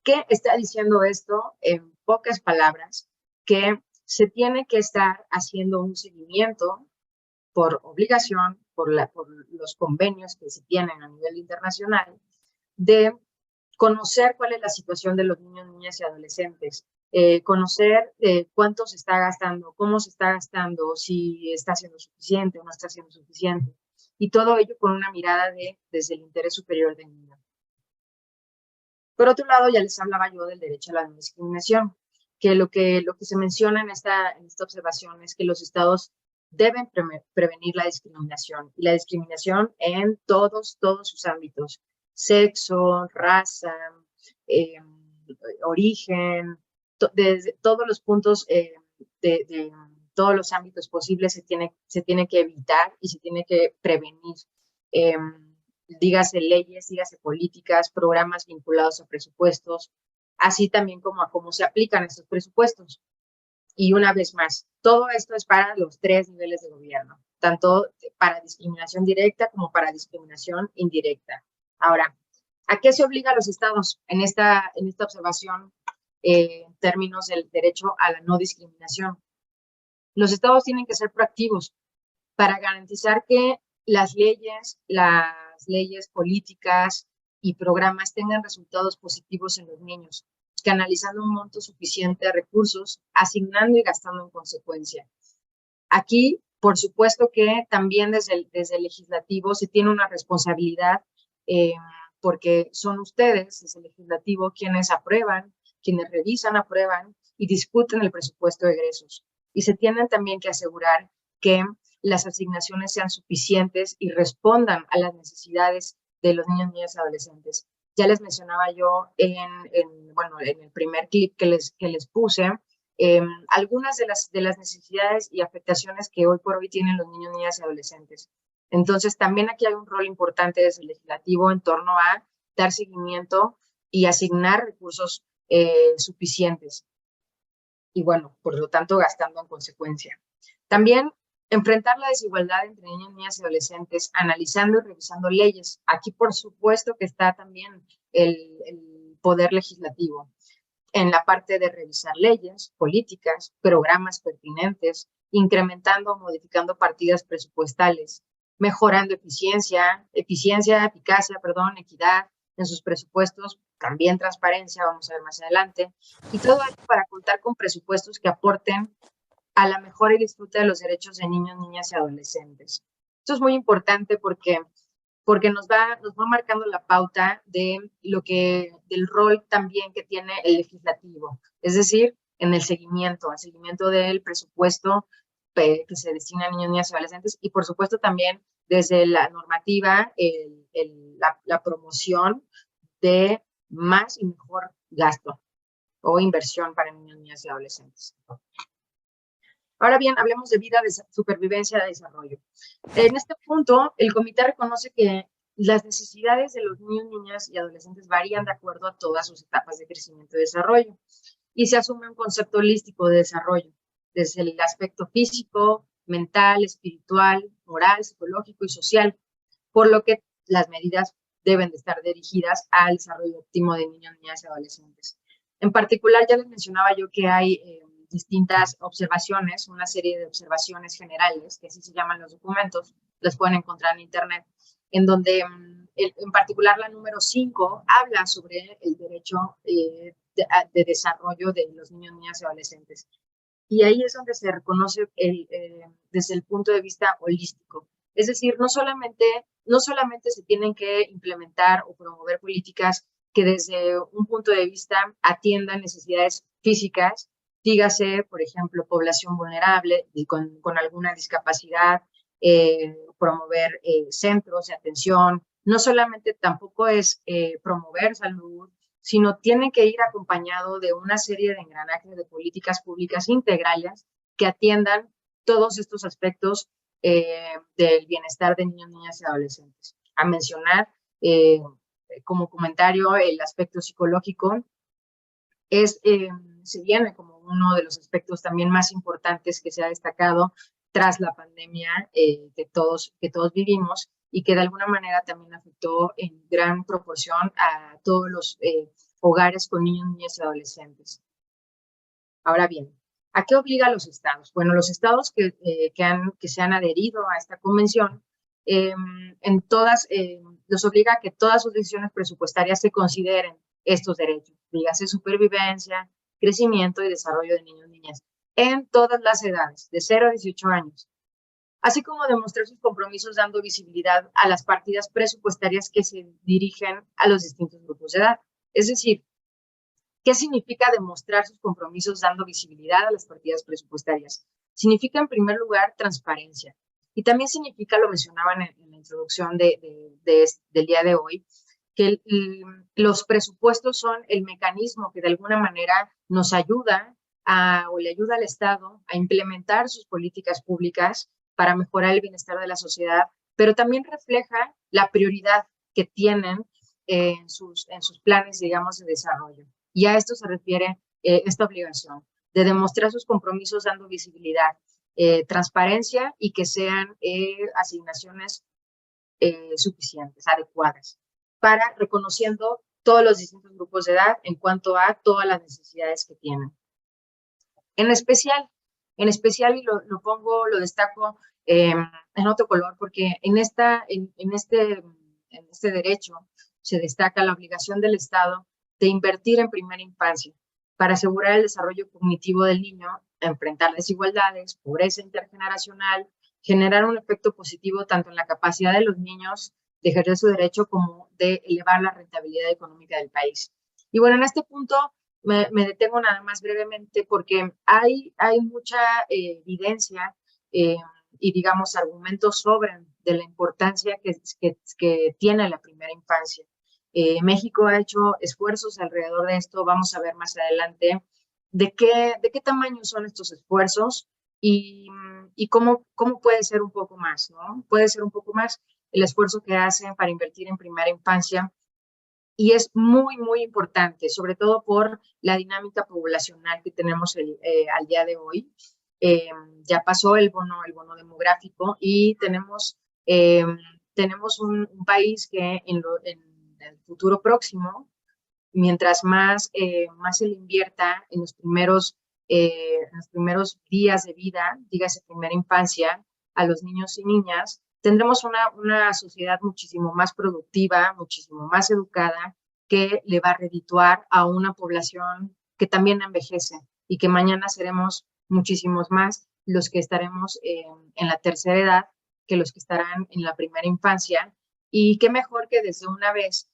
¿Qué está diciendo esto? En pocas palabras, que se tiene que estar haciendo un seguimiento por obligación, por los convenios que se tienen a nivel internacional, de conocer cuál es la situación de los niños, niñas y adolescentes, conocer cuánto se está gastando, cómo se está gastando, si está siendo suficiente o no está siendo suficiente, y todo ello con una mirada desde el interés superior del niño. Por otro lado, ya les hablaba yo del derecho a la no discriminación, que lo que se menciona en esta observación es que los estados deben prevenir la discriminación, y la discriminación en todos sus ámbitos: sexo, raza, origen, desde todos los puntos, de todos los ámbitos posibles se tiene que evitar y se tiene que prevenir. Dígase leyes, dígase políticas, programas vinculados a presupuestos, así también como a cómo se aplican estos presupuestos. Y una vez más, todo esto es para los 3 niveles de gobierno, tanto para discriminación directa como para discriminación indirecta. Ahora, ¿a qué se obliga a los estados en esta observación en términos del derecho a la no discriminación? Los estados tienen que ser proactivos para garantizar que las leyes políticas y programas tengan resultados positivos en los niños, canalizando un monto suficiente de recursos, asignando y gastando en consecuencia. Aquí, por supuesto que también desde el legislativo se tiene una responsabilidad, porque son ustedes, desde el legislativo, quienes aprueban, quienes revisan, aprueban y discuten el presupuesto de egresos. Y se tienen también que asegurar que las asignaciones sean suficientes y respondan a las necesidades de los niños, niñas y adolescentes. Ya les mencionaba yo en el primer clip que les puse, algunas de las necesidades y afectaciones que hoy por hoy tienen los niños, niñas y adolescentes. Entonces, también aquí hay un rol importante desde el legislativo en torno a dar seguimiento y asignar recursos suficientes. Y bueno, por lo tanto, gastando en consecuencia. También Enfrentar la desigualdad entre niños, niñas y adolescentes, analizando y revisando leyes. Aquí, por supuesto, que está también el poder legislativo en la parte de revisar leyes, políticas, programas pertinentes, incrementando o modificando partidas presupuestales, mejorando eficacia, equidad en sus presupuestos, también transparencia, vamos a ver más adelante, y todo esto para contar con presupuestos que aporten a la mejora y disfrute de los derechos de niños, niñas y adolescentes. Esto es muy importante porque nos va marcando la pauta de del rol también que tiene el legislativo, es decir, en el seguimiento del presupuesto que se destina a niños, niñas y adolescentes, y por supuesto también desde la normativa, la promoción de más y mejor gasto o inversión para niños, niñas y adolescentes. Ahora bien, hablemos de vida, de supervivencia, de desarrollo. En este punto, el comité reconoce que las necesidades de los niños, niñas y adolescentes varían de acuerdo a todas sus etapas de crecimiento y desarrollo, y se asume un concepto holístico de desarrollo, desde el aspecto físico, mental, espiritual, moral, psicológico y social, por lo que las medidas deben de estar dirigidas al desarrollo óptimo de niños, niñas y adolescentes. En particular, ya les mencionaba yo que hay distintas observaciones, una serie de observaciones generales, que así se llaman los documentos, las pueden encontrar en internet, en donde en particular la número 5 habla sobre el derecho de desarrollo de los niños, niñas y adolescentes. Y ahí es donde se reconoce desde el punto de vista holístico. Es decir, no solamente se tienen que implementar o promover políticas que desde un punto de vista atiendan necesidades físicas, dígase, por ejemplo, población vulnerable y con alguna discapacidad, promover centros de atención. No solamente tampoco es promover salud, sino tiene que ir acompañado de una serie de engranajes de políticas públicas integrales que atiendan todos estos aspectos del bienestar de niños, niñas y adolescentes. A mencionar como comentario el aspecto psicológico se viene como uno de los aspectos también más importantes que se ha destacado tras la pandemia que todos vivimos y que de alguna manera también afectó en gran proporción a todos los hogares con niños, niñas y adolescentes. Ahora bien, ¿a qué obliga a los estados? Bueno, los estados que se han adherido a esta convención, los obliga a que todas sus decisiones presupuestarias se consideren estos derechos, dígase supervivencia, crecimiento y desarrollo de niños y niñas, en todas las edades, de 0 a 18 años, así como demostrar sus compromisos dando visibilidad a las partidas presupuestarias que se dirigen a los distintos grupos de edad. Es decir, ¿qué significa demostrar sus compromisos dando visibilidad a las partidas presupuestarias? Significa, en primer lugar, transparencia. Y también significa, lo mencionaban en la introducción del día de hoy, que los presupuestos son el mecanismo que de alguna manera nos ayuda o le ayuda al Estado a implementar sus políticas públicas para mejorar el bienestar de la sociedad, pero también refleja la prioridad que tienen en sus planes, digamos, de desarrollo. Y a esto se refiere esta obligación de demostrar sus compromisos dando visibilidad, transparencia y que sean asignaciones suficientes, adecuadas, para reconociendo todos los distintos grupos de edad en cuanto a todas las necesidades que tienen. En especial, y lo destaco en otro color, porque en este derecho se destaca la obligación del Estado de invertir en primera infancia para asegurar el desarrollo cognitivo del niño, enfrentar desigualdades, pobreza intergeneracional, generar un efecto positivo tanto en la capacidad de los niños de ejercer su derecho como de elevar la rentabilidad económica del país. Y bueno, en este punto me detengo nada más brevemente porque hay mucha evidencia y, digamos, argumentos sobran de la importancia que tiene la primera infancia. México ha hecho esfuerzos alrededor de esto, vamos a ver más adelante de qué tamaño son estos esfuerzos y cómo puede ser un poco más, ¿no? Puede ser un poco más el esfuerzo que hacen para invertir en primera infancia y es muy, muy importante, sobre todo por la dinámica poblacional que tenemos al día de hoy. Ya pasó el bono demográfico y tenemos un país que en el futuro próximo, mientras más se le invierta en los primeros días de vida, dígase primera infancia, a los niños y niñas, tendremos una sociedad muchísimo más productiva, muchísimo más educada, que le va a redituar a una población que también envejece y que mañana seremos muchísimos más los que estaremos en la tercera edad que los que estarán en la primera infancia. Y qué mejor que desde una vez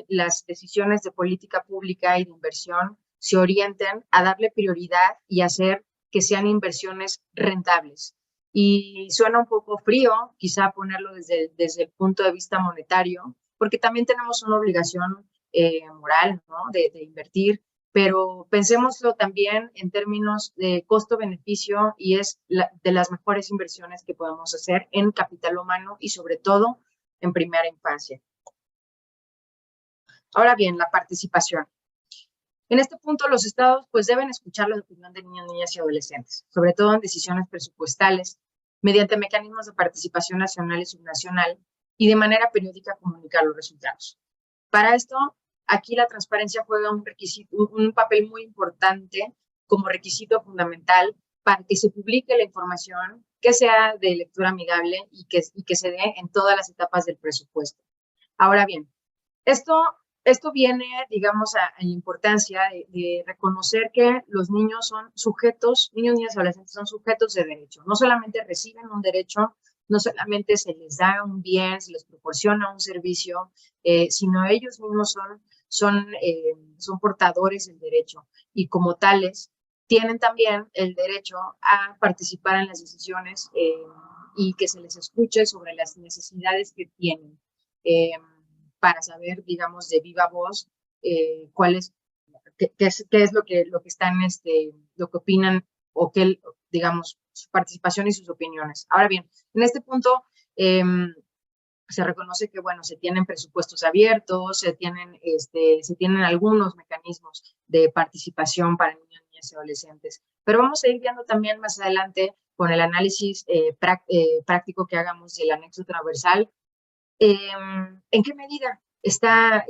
las decisiones de política pública y de inversión se orienten a darle prioridad y hacer que sean inversiones rentables. Y suena un poco frío, quizá ponerlo desde el punto de vista monetario, porque también tenemos una obligación moral, ¿no? de invertir, pero pensémoslo también en términos de costo-beneficio y es de las mejores inversiones que podemos hacer en capital humano y sobre todo en primera infancia. Ahora bien, la participación. En este punto, los estados pues deben escuchar la opinión de niños, niñas y adolescentes, sobre todo en decisiones presupuestales, mediante mecanismos de participación nacional y subnacional, y de manera periódica comunicar los resultados. Para esto, aquí la transparencia juega un papel muy importante como requisito fundamental para que se publique la información, que sea de lectura amigable y que se dé en todas las etapas del presupuesto. Ahora bien, esto viene, digamos, a la importancia de reconocer que los niños son sujetos, niños, niñas y adolescentes son sujetos de derecho. No solamente reciben un derecho, no solamente se les da un bien, se les proporciona un servicio, sino ellos mismos son portadores del derecho y como tales tienen también el derecho a participar en las decisiones y que se les escuche sobre las necesidades que tienen. Para saber, digamos, de viva voz qué es lo que están, lo que opinan o qué, digamos, su participación y sus opiniones. Ahora bien, en este punto se reconoce que, bueno, se tienen presupuestos abiertos, se tienen algunos mecanismos de participación para niños, niñas y adolescentes, pero vamos a ir viendo también más adelante con el análisis práctico que hagamos del anexo transversal, ¿en qué medida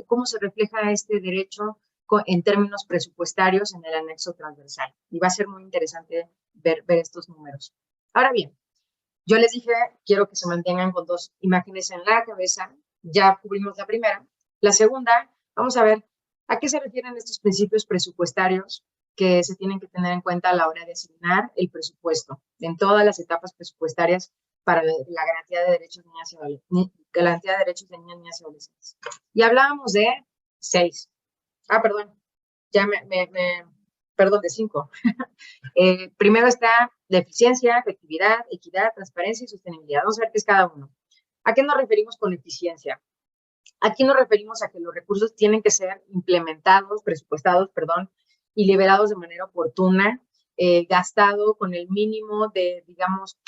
cómo se refleja este derecho en términos presupuestarios en el anexo transversal? Y va a ser muy interesante ver estos números. Ahora bien, yo les dije, quiero que se mantengan con dos imágenes en la cabeza. Ya cubrimos la primera. La segunda, vamos a ver a qué se refieren estos principios presupuestarios que se tienen que tener en cuenta a la hora de asignar el presupuesto en todas las etapas presupuestarias para la garantía de derechos de niñas y adolescentes. Y hablábamos de 6. De 5. Primero está la eficiencia, efectividad, equidad, transparencia y sostenibilidad. Vamos a ver qué es cada uno. ¿A qué nos referimos con eficiencia? Aquí nos referimos a que los recursos tienen que ser presupuestados, y liberados de manera oportuna, gastado con el mínimo de, digamos,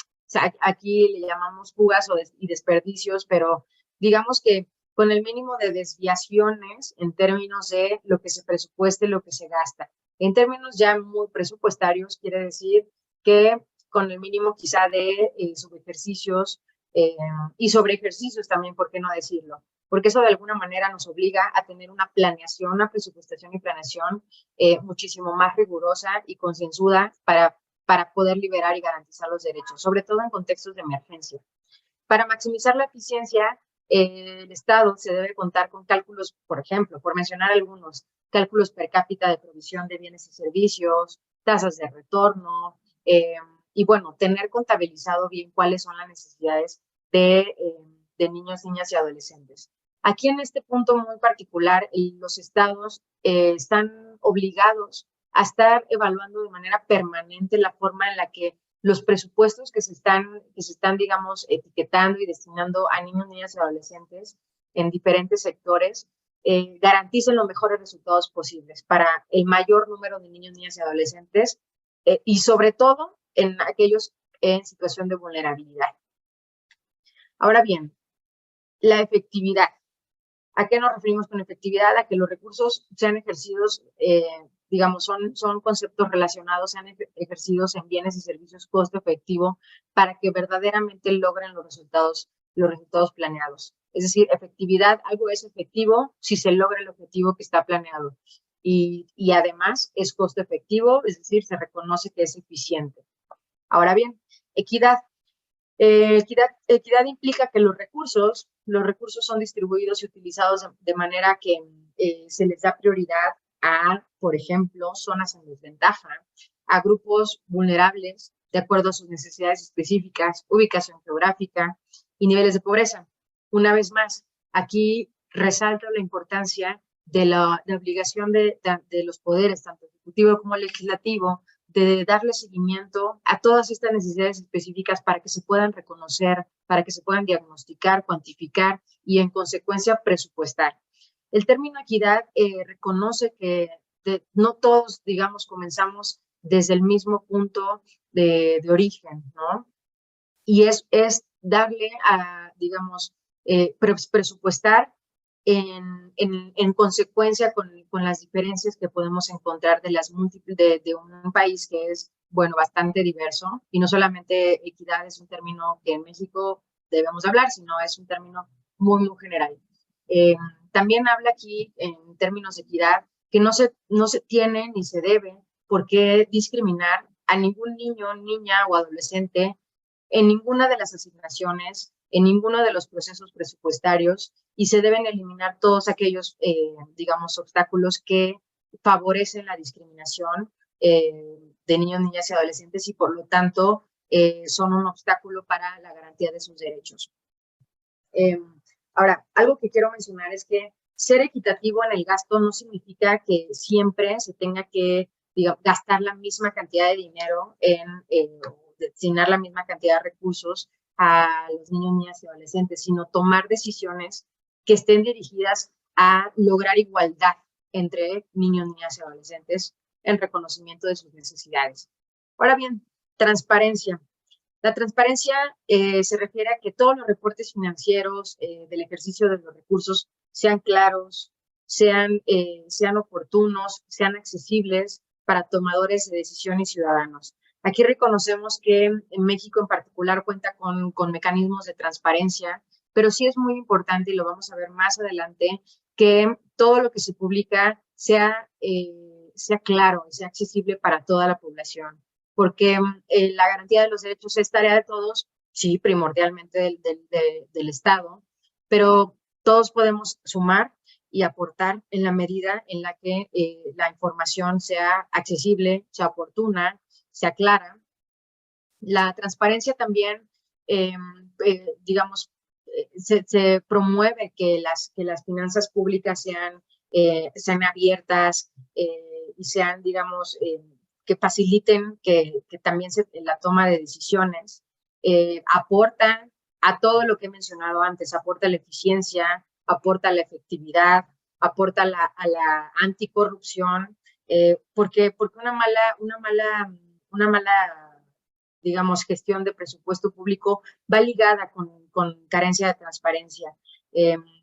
aquí le llamamos fugas y desperdicios, pero digamos que con el mínimo de desviaciones en términos de lo que se presupueste, lo que se gasta. En términos ya muy presupuestarios, quiere decir que con el mínimo quizá de subejercicios y sobre ejercicios también, ¿por qué no decirlo? Porque eso de alguna manera nos obliga a tener una planeación, una presupuestación y planeación muchísimo más rigurosa y concienzuda para poder liberar y garantizar los derechos, sobre todo en contextos de emergencia. Para maximizar la eficiencia, el Estado se debe contar con cálculos, por ejemplo, por mencionar algunos, cálculos per cápita de provisión de bienes y servicios, tasas de retorno, y bueno, tener contabilizado bien cuáles son las necesidades de niños, niñas y adolescentes. Aquí en este punto muy particular, los estados están obligados a estar evaluando de manera permanente la forma en la que los presupuestos que se están, digamos, etiquetando y destinando a niños, niñas y adolescentes en diferentes sectores garanticen los mejores resultados posibles para el mayor número de niños, niñas y adolescentes y sobre todo en aquellos en situación de vulnerabilidad. Ahora bien, la efectividad. ¿A qué nos referimos con efectividad? A que los recursos sean ejercidos digamos, son conceptos relacionados, sean ejercidos en bienes y servicios costo efectivo para que verdaderamente logren los resultados planeados. Es decir, efectividad, algo es efectivo si se logra el objetivo que está planeado. Y además es costo efectivo, es decir, se reconoce que es eficiente. Ahora bien, equidad. Equidad implica que los recursos son distribuidos y utilizados de manera que se les da prioridad a, por ejemplo, zonas en desventaja, a grupos vulnerables de acuerdo a sus necesidades específicas, ubicación geográfica y niveles de pobreza. Una vez más, aquí resalto la importancia de la obligación de los poderes, tanto ejecutivo como legislativo, de darle seguimiento a todas estas necesidades específicas para que se puedan reconocer, para que se puedan diagnosticar, cuantificar y en consecuencia presupuestar. El término equidad reconoce que no todos, digamos, comenzamos desde el mismo punto de origen, ¿no? Y es darle a, digamos, presupuestar en consecuencia con las diferencias que podemos encontrar de un país que es, bueno, bastante diverso, y no solamente equidad es un término que en México debemos hablar, sino es un término muy, muy general. También habla aquí, en términos de equidad, que no se tiene ni se debe por qué discriminar a ningún niño, niña o adolescente en ninguna de las asignaciones, en ninguno de los procesos presupuestarios, y se deben eliminar todos aquellos, digamos, obstáculos que favorecen la discriminación de niños, niñas y adolescentes y por lo tanto son un obstáculo para la garantía de sus derechos. Ahora, algo que quiero mencionar es que ser equitativo en el gasto no significa que siempre se tenga que, digamos, gastar la misma cantidad de dinero destinar la misma cantidad de recursos a los niños, niñas y adolescentes, sino tomar decisiones que estén dirigidas a lograr igualdad entre niños, niñas y adolescentes en reconocimiento de sus necesidades. Ahora bien, transparencia. La transparencia se refiere a que todos los reportes financieros del ejercicio de los recursos sean claros, sean oportunos, sean accesibles para tomadores de decisión y ciudadanos. Aquí reconocemos que en México en particular cuenta con mecanismos de transparencia, pero sí es muy importante, y lo vamos a ver más adelante, que todo lo que se publica sea claro y sea accesible para toda la población, porque la garantía de los derechos es tarea de todos, sí, primordialmente del Estado, pero todos podemos sumar y aportar en la medida en la que la información sea accesible, sea oportuna, sea clara. La transparencia también, digamos, se promueve que las finanzas públicas sean abiertas y sean, digamos, que faciliten que también la toma de decisiones. Aportan a todo lo que he mencionado antes, aporta la eficiencia, aporta la efectividad, aporta a la anticorrupción, porque una mala, digamos, gestión de presupuesto público va ligada con carencia de transparencia.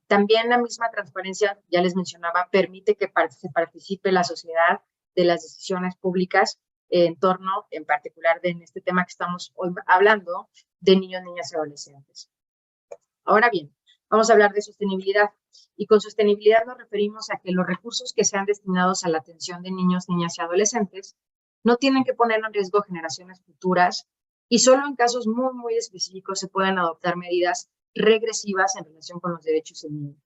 También la misma transparencia, ya les mencionaba, permite que se participe la sociedad de las decisiones públicas en torno, en particular, en este tema que estamos hoy hablando, de niños, niñas y adolescentes. Ahora bien, vamos a hablar de sostenibilidad. Y con sostenibilidad nos referimos a que los recursos que sean destinados a la atención de niños, niñas y adolescentes no tienen que poner en riesgo generaciones futuras y solo en casos muy, muy específicos se pueden adoptar medidas regresivas en relación con los derechos del niño.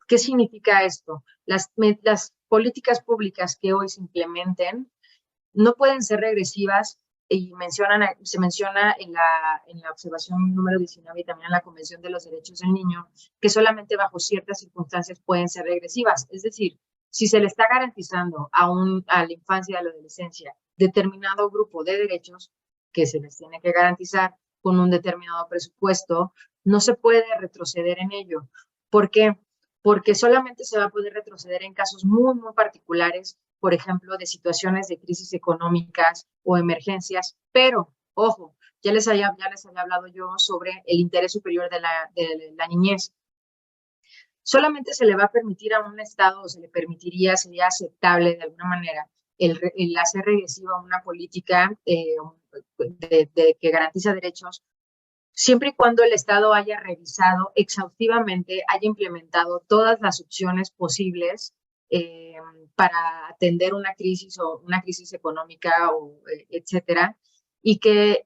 ¿Qué significa esto? Las políticas públicas que hoy se implementen no pueden ser regresivas y se menciona en la observación número 19 y también en la Convención de los Derechos del Niño que solamente bajo ciertas circunstancias pueden ser regresivas. Es decir, si se le está garantizando a la infancia y a la adolescencia determinado grupo de derechos que se les tiene que garantizar con un determinado presupuesto, no se puede retroceder en ello. ¿Por qué? Porque solamente se va a poder retroceder en casos muy, muy particulares, por ejemplo, de situaciones de crisis económicas o emergencias, pero, ojo, ya les había hablado yo sobre el interés superior de la niñez. Solamente se le va a permitir a un Estado, o se le permitiría, sería aceptable de alguna manera, el hacer regresiva una política que garantiza derechos, siempre y cuando el Estado haya revisado exhaustivamente, haya implementado todas las opciones posibles para atender una crisis económica, etcétera, y que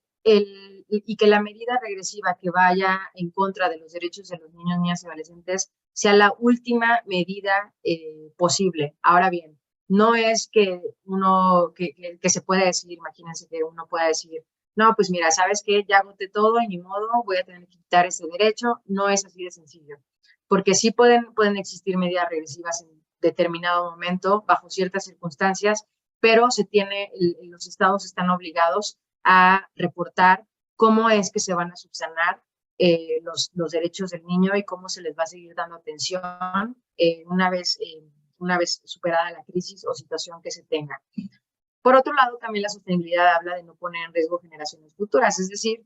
la medida regresiva que vaya en contra de los derechos de los niños, niñas y adolescentes sea la última medida posible. Ahora bien, no es que que se pueda decir, imagínense que uno pueda decir, no, pues mira, ¿sabes qué? Ya agoté todo y ni modo, voy a tener que quitar ese derecho. No es así de sencillo, porque sí pueden existir medidas regresivas en determinado momento, bajo ciertas circunstancias, pero los estados están obligados a reportar cómo es que se van a subsanar los derechos del niño y cómo se les va a seguir dando atención una vez superada la crisis o situación que se tenga. Por otro lado, también la sostenibilidad habla de no poner en riesgo generaciones futuras, es decir,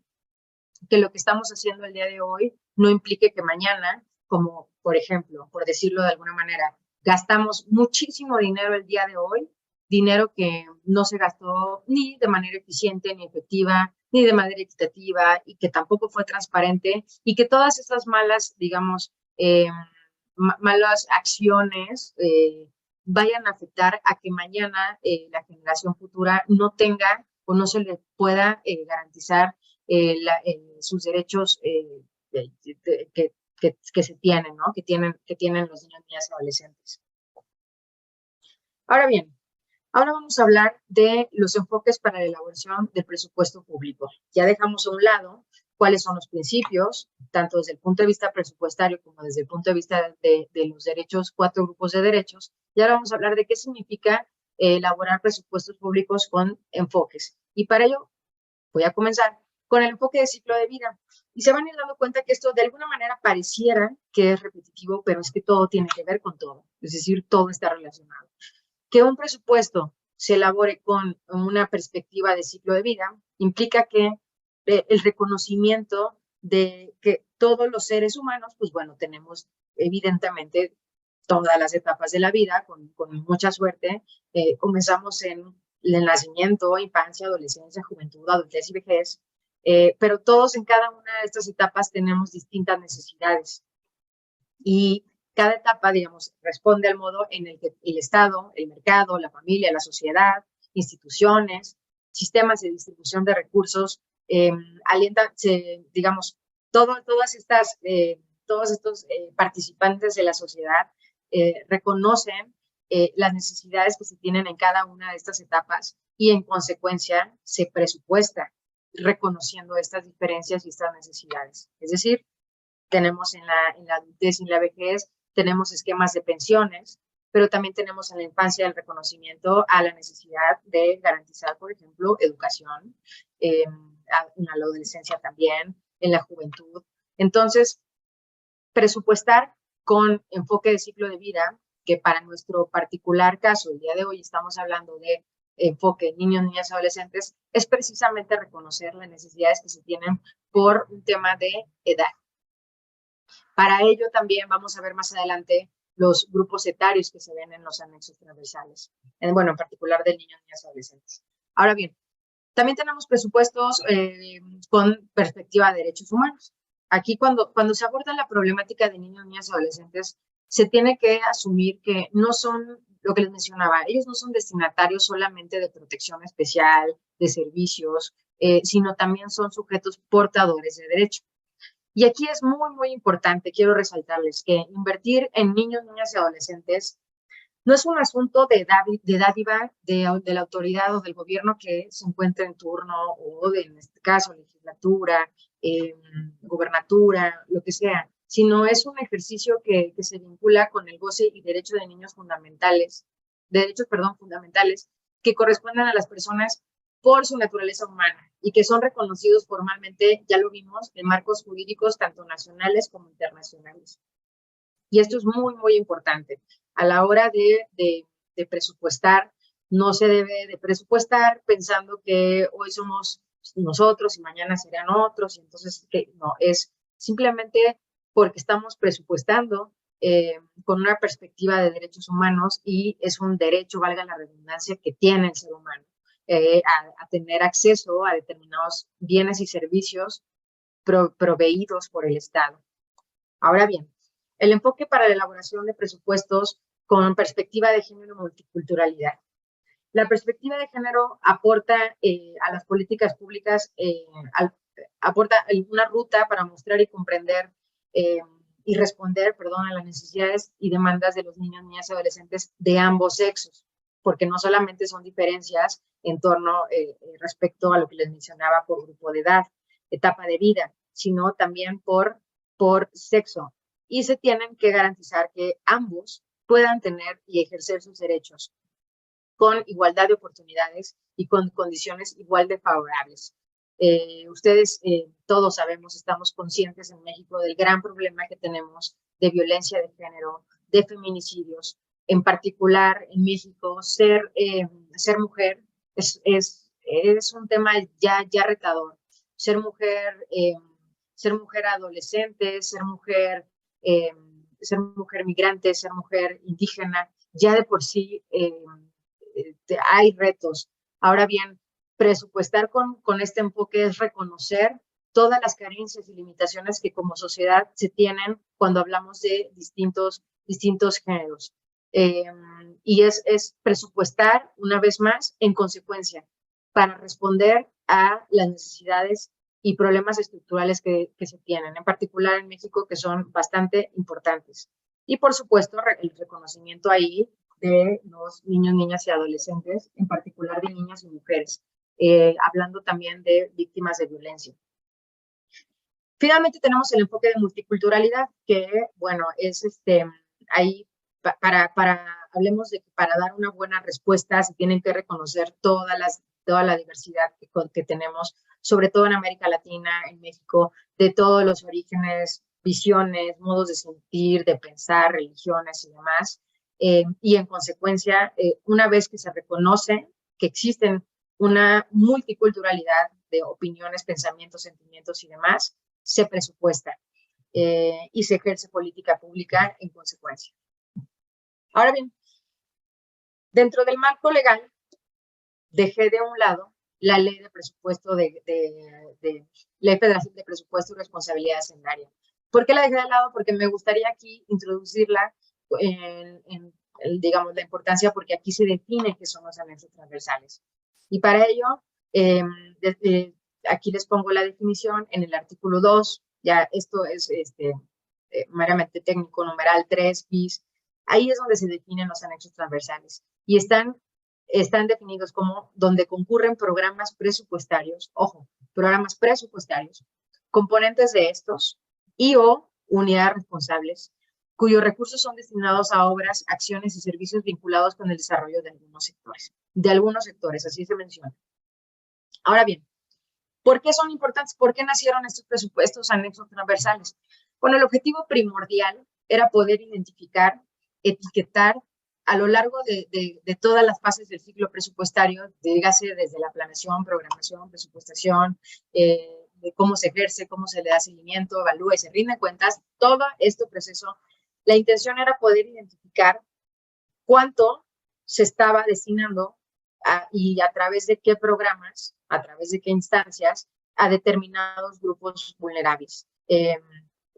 que lo que estamos haciendo el día de hoy no implique que mañana, como por ejemplo, por decirlo de alguna manera, gastamos muchísimo dinero el día de hoy, dinero que no se gastó ni de manera eficiente, ni efectiva, ni de manera equitativa, y que tampoco fue transparente, y que todas estas malas, digamos, malas acciones vayan a afectar a que mañana la generación futura no tenga o no se le pueda garantizar sus derechos que se tienen, ¿no? que tienen los niños, niñas y adolescentes. Ahora bien, ahora vamos a hablar de los enfoques para la elaboración del presupuesto público. Ya dejamos a un lado cuáles son los principios, tanto desde el punto de vista presupuestario como desde el punto de vista de los derechos, 4 grupos de derechos, y ahora vamos a hablar de qué significa elaborar presupuestos públicos con enfoques. Y para ello voy a comenzar con el enfoque de ciclo de vida. Y se van a ir dando cuenta que esto de alguna manera pareciera que es repetitivo, pero es que todo tiene que ver con todo, es decir, todo está relacionado. Que un presupuesto se elabore con una perspectiva de ciclo de vida implica que el reconocimiento de que todos los seres humanos, pues bueno, tenemos evidentemente todas las etapas de la vida, con mucha suerte. Comenzamos en el nacimiento, infancia, adolescencia, juventud, adultez y vejez, pero todos en cada una de estas etapas tenemos distintas necesidades. Y cada etapa, digamos, responde al modo en el que el Estado, el mercado, la familia, la sociedad, instituciones, sistemas de distribución de recursos, digamos, todos estos participantes de la sociedad reconocen las necesidades que se tienen en cada una de estas etapas y en consecuencia se presupuesta reconociendo estas diferencias y estas necesidades. Es decir, tenemos en la adultez y en la vejez, tenemos esquemas de pensiones, pero también tenemos en la infancia el reconocimiento a la necesidad de garantizar, por ejemplo, educación, en la adolescencia también, en la juventud. Entonces, presupuestar con enfoque de ciclo de vida, que para nuestro particular caso, el día de hoy estamos hablando de enfoque niños, niñas y adolescentes, es precisamente reconocer las necesidades que se tienen por un tema de edad. Para ello también vamos a ver más adelante los grupos etarios que se ven en los anexos transversales, en particular de niños, niñas y adolescentes. Ahora bien, también tenemos presupuestos con perspectiva de derechos humanos. Aquí cuando se aborda la problemática de niños, niñas y adolescentes, se tiene que asumir que no son, lo que les mencionaba, ellos no son destinatarios solamente de protección especial, de servicios, sino también son sujetos portadores de derecho. Y aquí es muy, muy importante, quiero resaltarles que invertir en niños, niñas y adolescentes no es un asunto de dádiva de la autoridad o del gobierno que se encuentre en turno o en este caso legislatura, gobernatura, lo que sea, sino es un ejercicio que se vincula con el goce y derechos fundamentales que corresponden a las personas por su naturaleza humana y que son reconocidos formalmente, ya lo vimos, en marcos jurídicos tanto nacionales como internacionales. Y esto es muy, muy importante. A la hora de presupuestar, no se debe de presupuestar pensando que hoy somos nosotros y mañana serán otros, y entonces no, es simplemente porque estamos presupuestando con una perspectiva de derechos humanos, y es un derecho, valga la redundancia, que tiene el ser humano a tener acceso a determinados bienes y servicios proveídos por el Estado. Ahora bien, el enfoque para la elaboración de presupuestos con perspectiva de género y multiculturalidad. La perspectiva de género aporta a las políticas públicas, aporta una ruta para mostrar y comprender y responder, a las necesidades y demandas de los niños, niñas y adolescentes de ambos sexos, porque no solamente son diferencias en torno respecto a lo que les mencionaba por grupo de edad, etapa de vida, sino también por sexo. Y se tienen que garantizar que ambos puedan tener y ejercer sus derechos con igualdad de oportunidades y con condiciones igual de favorables. Ustedes todos sabemos, estamos conscientes en México del gran problema que tenemos de violencia de género, de feminicidios. En particular, en México, ser mujer es un tema ya retador. Ser mujer adolescente, ser mujer migrante, ser mujer indígena, ya de por sí hay retos. Ahora bien, presupuestar con este enfoque es reconocer todas las carencias y limitaciones que como sociedad se tienen cuando hablamos de distintos géneros. Y es presupuestar, una vez más, en consecuencia, para responder a las necesidades y problemas estructurales que se tienen, en particular en México, que son bastante importantes. Y, por supuesto, el reconocimiento ahí de los niños, niñas y adolescentes, en particular de niñas y mujeres, hablando también de víctimas de violencia. Finalmente tenemos el enfoque de multiculturalidad, que, bueno, es ahí hablemos de que para dar una buena respuesta se tienen que reconocer toda la diversidad que tenemos, sobre todo en América Latina, en México, de todos los orígenes, visiones, modos de sentir, de pensar, religiones y demás. Y en consecuencia, una vez que se reconoce que existen una multiculturalidad de opiniones, pensamientos, sentimientos y demás, se presupuesta y se ejerce política pública en consecuencia. Ahora bien, dentro del marco legal, dejé de un lado la ley de presupuesto Ley Federal de Presupuesto y Responsabilidad Hacendaria. ¿Por qué la dejé de lado? Porque me gustaría aquí introducirla digamos, la importancia, porque aquí se define qué son los anexos transversales. Y para ello, aquí les pongo la definición en el artículo 2, ya esto es meramente técnico, numeral 3 bis. Ahí es donde se definen los anexos transversales y están definidos como donde concurren programas presupuestarios, ojo, programas presupuestarios, componentes de estos y o unidades responsables, cuyos recursos son destinados a obras, acciones y servicios vinculados con el desarrollo de algunos sectores, así se menciona. Ahora bien, ¿por qué son importantes? ¿Por qué nacieron estos presupuestos anexos transversales? Bueno, el objetivo primordial era poder identificar, etiquetar a lo largo de todas las fases del ciclo presupuestario, dígase desde la planeación, programación, presupuestación, de cómo se ejerce, cómo se le da seguimiento, evalúa y se rinde cuentas, todo este proceso. La intención era poder identificar cuánto se estaba destinando y a través de qué programas, a través de qué instancias, a determinados grupos vulnerables.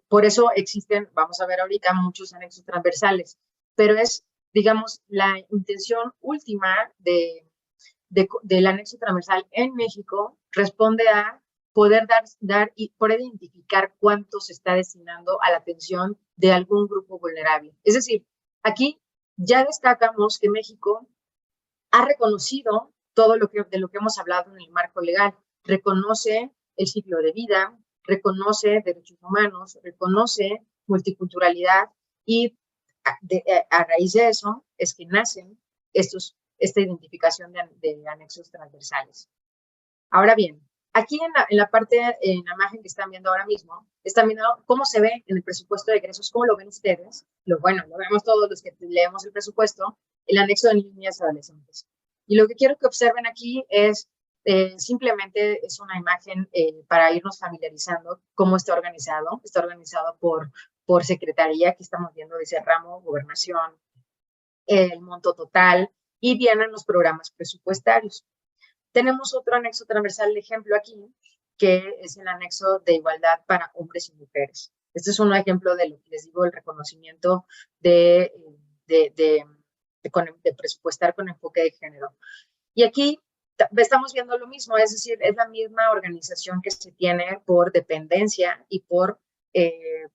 Por eso existen, vamos a ver ahorita, muchos anexos transversales, pero es, digamos, la intención última del anexo transversal en México responde a poder poder identificar cuánto se está destinando a la atención de algún grupo vulnerable. Es decir, aquí ya destacamos que México ha reconocido todo de lo que hemos hablado en el marco legal. Reconoce el ciclo de vida, reconoce derechos humanos, reconoce multiculturalidad y a raíz de eso es que nacen esta identificación de anexos transversales. Ahora bien, aquí en la imagen que están viendo ahora mismo, están viendo cómo se ve en el presupuesto de egresos, cómo lo ven ustedes. Lo vemos todos los que leemos el presupuesto, el anexo de niños, niñas y adolescentes. Y lo que quiero que observen aquí es, simplemente es una imagen para irnos familiarizando cómo está organizado. Está organizado por por secretaría. Aquí estamos viendo de ese ramo, gobernación, el monto total, y vienen los programas presupuestarios. Tenemos otro anexo transversal de ejemplo aquí, que es el anexo de igualdad para hombres y mujeres. Este es un ejemplo de lo que les digo, el reconocimiento de presupuestar con enfoque de género. Y aquí estamos viendo lo mismo, es decir, es la misma organización que se tiene por dependencia y por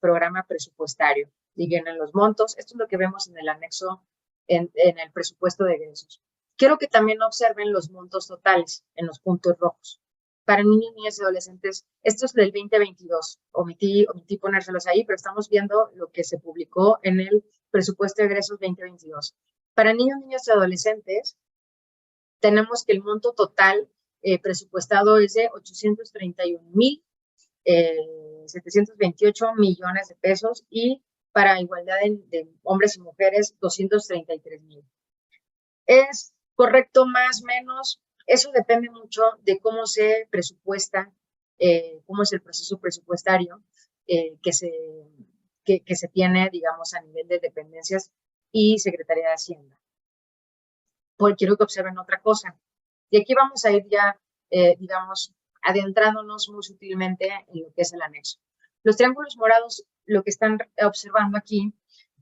programa presupuestario. Y vienen los montos. Esto es lo que vemos en el anexo, en el presupuesto de egresos. Quiero que también observen los montos totales en los puntos rojos. Para niños, niñas y adolescentes, esto es del 2022. Omití ponérselos ahí, pero estamos viendo lo que se publicó en el presupuesto de egresos 2022. Para niños, niñas y adolescentes, tenemos que el monto total presupuestado es de 831,728 millones de pesos, y para igualdad de hombres y mujeres, 233,000. ¿Es correcto más o menos? Eso depende mucho de cómo se presupuesta, cómo es el proceso presupuestario que se tiene, digamos, a nivel de dependencias y Secretaría de Hacienda. Pues quiero que observen otra cosa. Y aquí vamos a ir ya, digamos, adentrándonos muy sutilmente en lo que es el anexo. Los triángulos morados, lo que están observando aquí,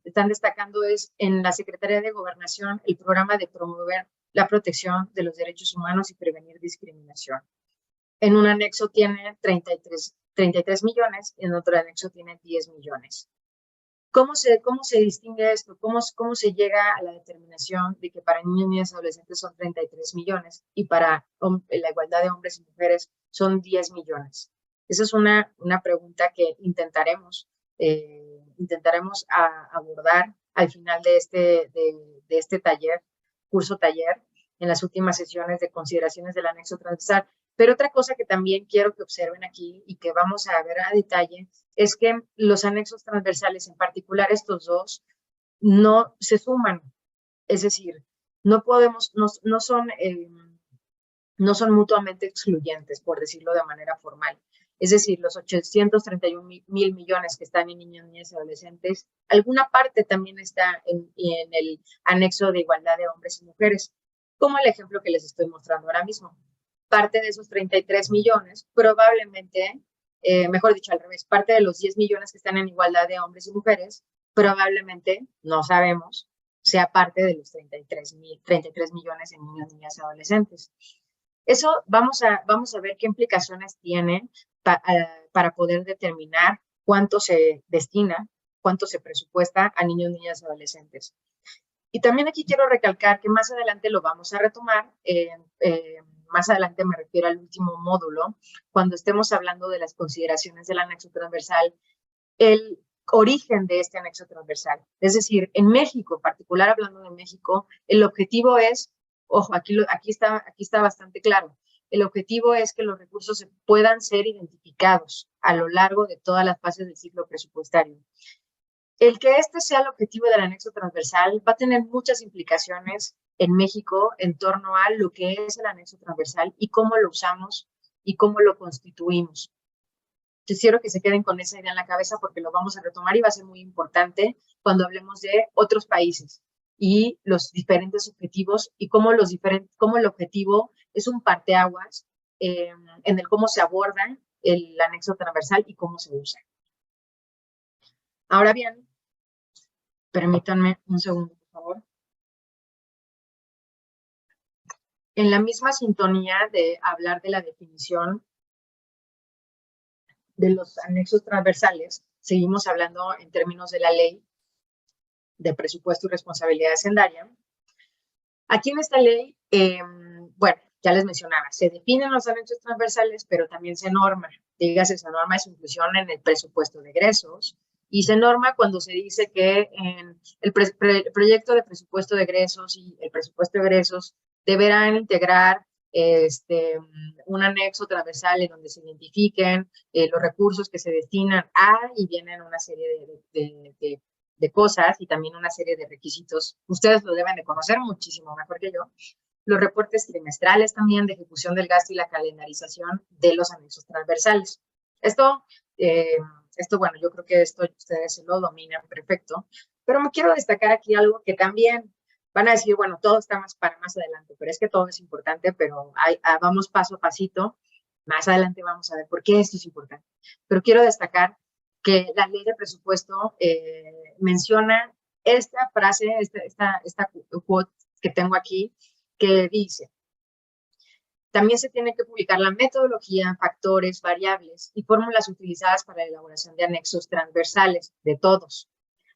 están destacando es en la Secretaría de Gobernación el programa de promover la protección de los derechos humanos y prevenir discriminación. En un anexo tiene 33 millones, en otro anexo tiene 10 millones. ¿Cómo se distingue esto? ¿Cómo se llega a la determinación de que para niños, niñas y adolescentes son 33 millones y para la igualdad de hombres y mujeres son 10 millones? Esa es una pregunta que intentaremos abordar al final de este curso taller, en las últimas sesiones de consideraciones del anexo transversal. Pero otra cosa que también quiero que observen aquí y que vamos a ver a detalle es que los anexos transversales, en particular estos dos, no se suman. Es decir, no son mutuamente excluyentes, por decirlo de manera formal. Es decir, los 831,000 millones que están en niños, niñas y adolescentes, alguna parte también está en el anexo de igualdad de hombres y mujeres, como el ejemplo que les estoy mostrando ahora mismo. Parte de esos 33 millones, probablemente, mejor dicho al revés, parte de los 10 millones que están en igualdad de hombres y mujeres, probablemente, no sabemos, sea parte de los 33 millones en niños, niñas y adolescentes. Eso vamos a ver qué implicaciones tiene para poder determinar cuánto se destina, cuánto se presupuesta a niños, niñas y adolescentes. Y también aquí quiero recalcar que más adelante lo vamos a retomar, más adelante me refiero al último módulo, cuando estemos hablando de las consideraciones del anexo transversal, el origen de este anexo transversal. Es decir, en México, en particular hablando de México, el objetivo es, ojo, aquí está bastante claro, el objetivo es que los recursos puedan ser identificados a lo largo de todas las fases del ciclo presupuestario. El que este sea el objetivo del anexo transversal va a tener muchas implicaciones en México en torno a lo que es el anexo transversal y cómo lo usamos y cómo lo constituimos. Quisiera que se queden con esa idea en la cabeza porque lo vamos a retomar y va a ser muy importante cuando hablemos de otros países y los diferentes objetivos y cómo el objetivo es un parteaguas en el cómo se aborda el anexo transversal y cómo se usa. Ahora bien, permítanme un segundo, por favor. En la misma sintonía de hablar de la definición de los anexos transversales, seguimos hablando en términos de la ley de presupuesto y responsabilidad hacendaria. Aquí en esta ley, bueno, ya les mencionaba, se definen los anexos transversales, pero también se norma. Dígase, se norma su inclusión en el presupuesto de egresos y se norma cuando se dice que en el proyecto de presupuesto de egresos y el presupuesto de egresos deberán integrar un anexo transversal en donde se identifiquen los recursos que se destinan a, y vienen una serie de cosas y también una serie de requisitos. Ustedes lo deben de conocer muchísimo mejor que yo. Los reportes trimestrales también de ejecución del gasto y la calendarización de los anexos transversales. Esto Esto, bueno, yo creo que esto ustedes se lo dominan perfecto, pero me quiero destacar aquí algo que también van a decir, bueno, todo está más para más adelante, pero es que todo es importante, pero vamos paso a pasito. Más adelante vamos a ver por qué esto es importante. Pero quiero destacar que la ley de presupuesto menciona esta frase, esta quote que tengo aquí, que dice: también se tiene que publicar la metodología, factores, variables y fórmulas utilizadas para la elaboración de anexos transversales de todos,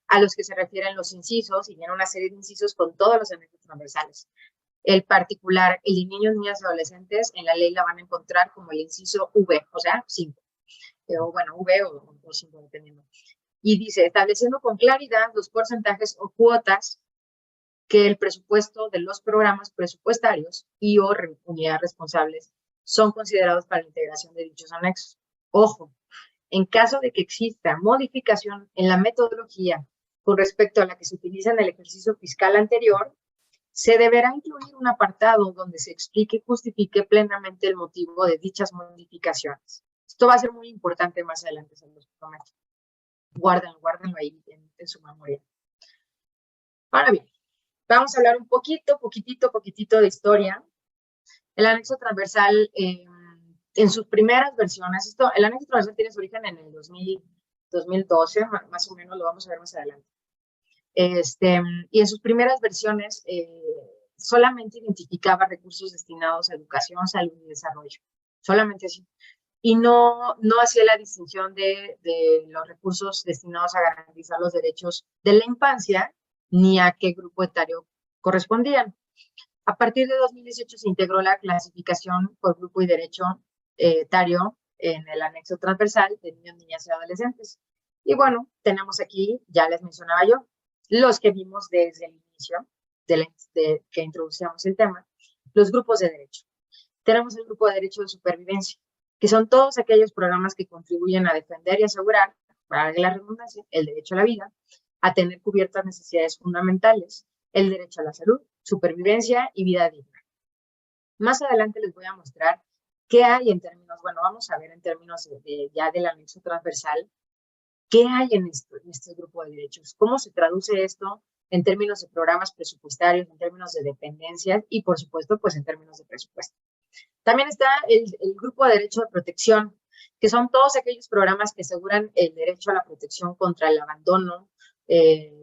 a los que se refieren los incisos, y viene una serie de incisos con todos los anexos transversales. El particular, el de niños, niñas y adolescentes, en la ley la van a encontrar como el inciso V, o sea, 5. O bueno, V o 5, dependiendo. Y dice, estableciendo con claridad los porcentajes o cuotas que el presupuesto de los programas presupuestarios y o unidades responsables son considerados para la integración de dichos anexos. Ojo, en caso de que exista modificación en la metodología con respecto a la que se utiliza en el ejercicio fiscal anterior, se deberá incluir un apartado donde se explique y justifique plenamente el motivo de dichas modificaciones. Esto va a ser muy importante más adelante, se los prometo. Guárdenlo ahí en su memoria. Ahora bien, vamos a hablar un poquitito de historia. El anexo transversal, en sus primeras versiones, el anexo transversal tiene su origen en el 2012, más o menos, lo vamos a ver más adelante. Y en sus primeras versiones solamente identificaba recursos destinados a educación, salud y desarrollo, solamente así. Y no hacía la distinción de los recursos destinados a garantizar los derechos de la infancia ni a qué grupo etario correspondían. A partir de 2018 se integró la clasificación por grupo y derecho etario en el anexo transversal de niños, niñas y adolescentes. Y bueno, tenemos aquí, ya les mencionaba yo, los que vimos desde el inicio que introducíamos el tema, los grupos de derecho. Tenemos el grupo de derecho de supervivencia, que son todos aquellos programas que contribuyen a defender y asegurar, para la redundancia, el derecho a la vida, a tener cubiertas necesidades fundamentales, el derecho a la salud, supervivencia y vida digna. Más adelante les voy a mostrar qué hay en términos, bueno, vamos a ver en términos ya del anexo transversal, qué hay en este grupo de derechos, cómo se traduce esto en términos de programas presupuestarios, en términos de dependencias y, por supuesto, pues en términos de presupuesto. También está el grupo de derecho de protección, que son todos aquellos programas que aseguran el derecho a la protección contra el abandono,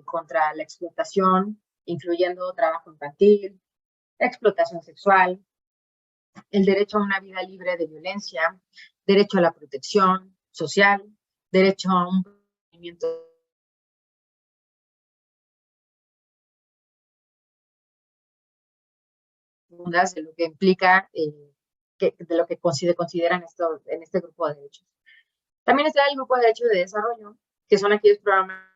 contra la explotación, incluyendo trabajo infantil, explotación sexual, el derecho a una vida libre de violencia, derecho a la protección social, derecho a un procedimiento de lo que implica, de lo que consideran en este grupo de derechos. También está el grupo de derechos de desarrollo, que son aquellos programas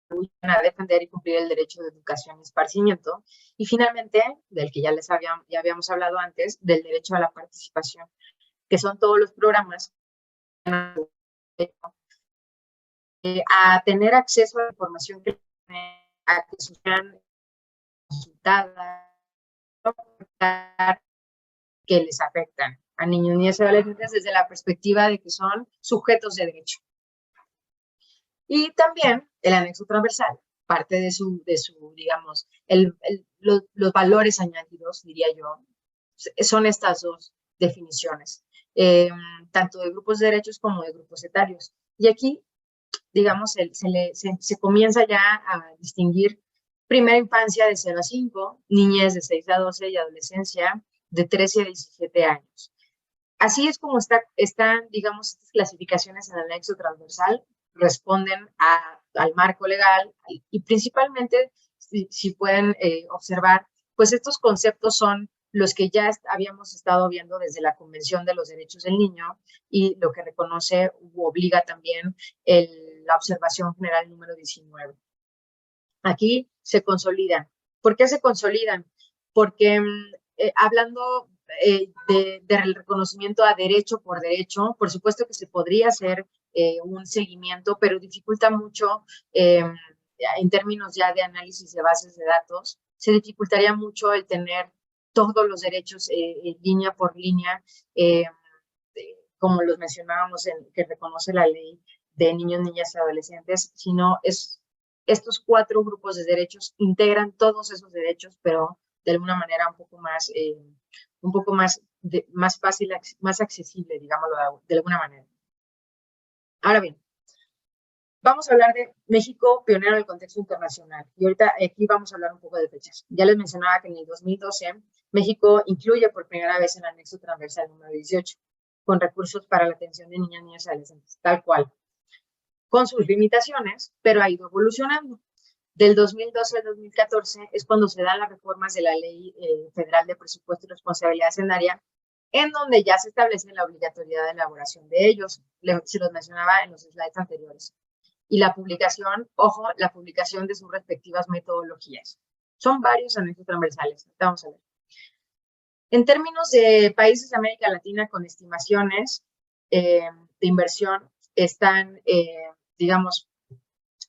que ayudan a defender y cumplir el derecho de educación y esparcimiento. Y finalmente, del que ya habíamos hablado antes, del derecho a la participación, que son todos los programas a tener acceso a la información a que sean consultadas, que les afectan a niños, niñas y adolescentes desde la perspectiva de que son sujetos de derecho. Y también el anexo transversal, parte de su digamos, los valores añadidos, diría yo, son estas dos definiciones, tanto de grupos de derechos como de grupos etarios. Y aquí, digamos, se comienza ya a distinguir primera infancia de 0 a 5, niñez de 6 a 12 y adolescencia de 13 a 17 años. Así es como están, digamos, estas clasificaciones en el anexo transversal, responden al marco legal y principalmente, si pueden observar, pues estos conceptos son los que ya habíamos estado viendo desde la Convención de los Derechos del Niño y lo que reconoce u obliga también la Observación General número 19. Aquí se consolidan. ¿Por qué se consolidan? Porque hablando del reconocimiento a derecho por derecho, por supuesto que se podría hacer un seguimiento, pero dificulta mucho en términos ya de análisis de bases de datos, se dificultaría mucho el tener todos los derechos línea por línea, como los mencionábamos, que reconoce la ley de niños, niñas y adolescentes, sino estos 4 grupos de derechos integran todos esos derechos, pero de alguna manera un poco más fácil, más accesible, digámoslo de alguna manera. Ahora bien, vamos a hablar de México pionero en el contexto internacional. Y ahorita aquí vamos a hablar un poco de fechas. Ya les mencionaba que en el 2012 México incluye por primera vez el anexo transversal número 18, con recursos para la atención de niñas, niños y adolescentes, tal cual, con sus limitaciones, pero ha ido evolucionando. Del 2012 al 2014 es cuando se dan las reformas de la Ley Federal de Presupuesto y Responsabilidad Hacendaria, en donde ya se establece la obligatoriedad de elaboración de ellos. Se los mencionaba en los slides anteriores. Y la publicación, ojo, la publicación de sus respectivas metodologías. Son varios anexos transversales. Vamos a ver. En términos de países de América Latina con estimaciones de inversión, están, digamos,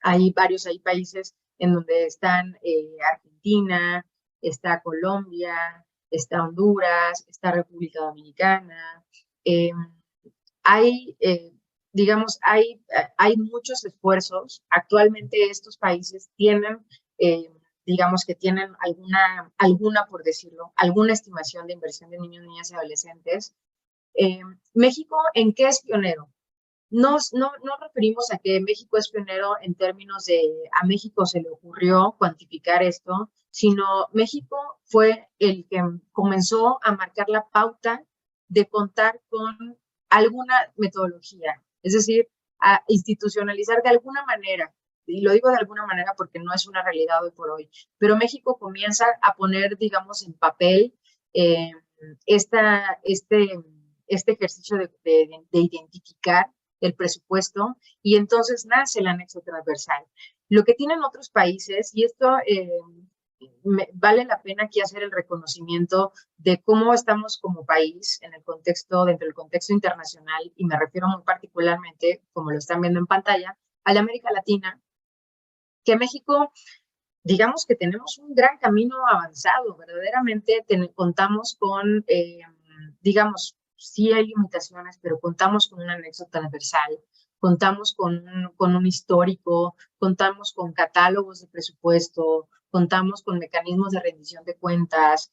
hay países en donde están Argentina, está Colombia, está Honduras, está República Dominicana. Digamos, hay muchos esfuerzos. Actualmente estos países tienen, digamos que tienen alguna, por decirlo, alguna estimación de inversión de niños, niñas y adolescentes. México, ¿en qué es pionero? No referimos a que México es pionero en términos de a México se le ocurrió cuantificar esto, sino México fue el que comenzó a marcar la pauta de contar con alguna metodología, es decir, a institucionalizar de alguna manera, y lo digo de alguna manera porque no es una realidad hoy por hoy, pero México comienza a poner, digamos, en papel este ejercicio de identificar el presupuesto, y entonces nace el anexo transversal. Lo que tienen otros países, y esto vale la pena aquí hacer el reconocimiento de cómo estamos como país en el contexto, dentro del contexto internacional, y me refiero muy particularmente, como lo están viendo en pantalla, a la América Latina, que México, digamos que tenemos un gran camino avanzado, verdaderamente contamos con, digamos, sí hay limitaciones, pero contamos con un anexo transversal, contamos con un histórico, contamos con catálogos de presupuesto, contamos con mecanismos de rendición de cuentas,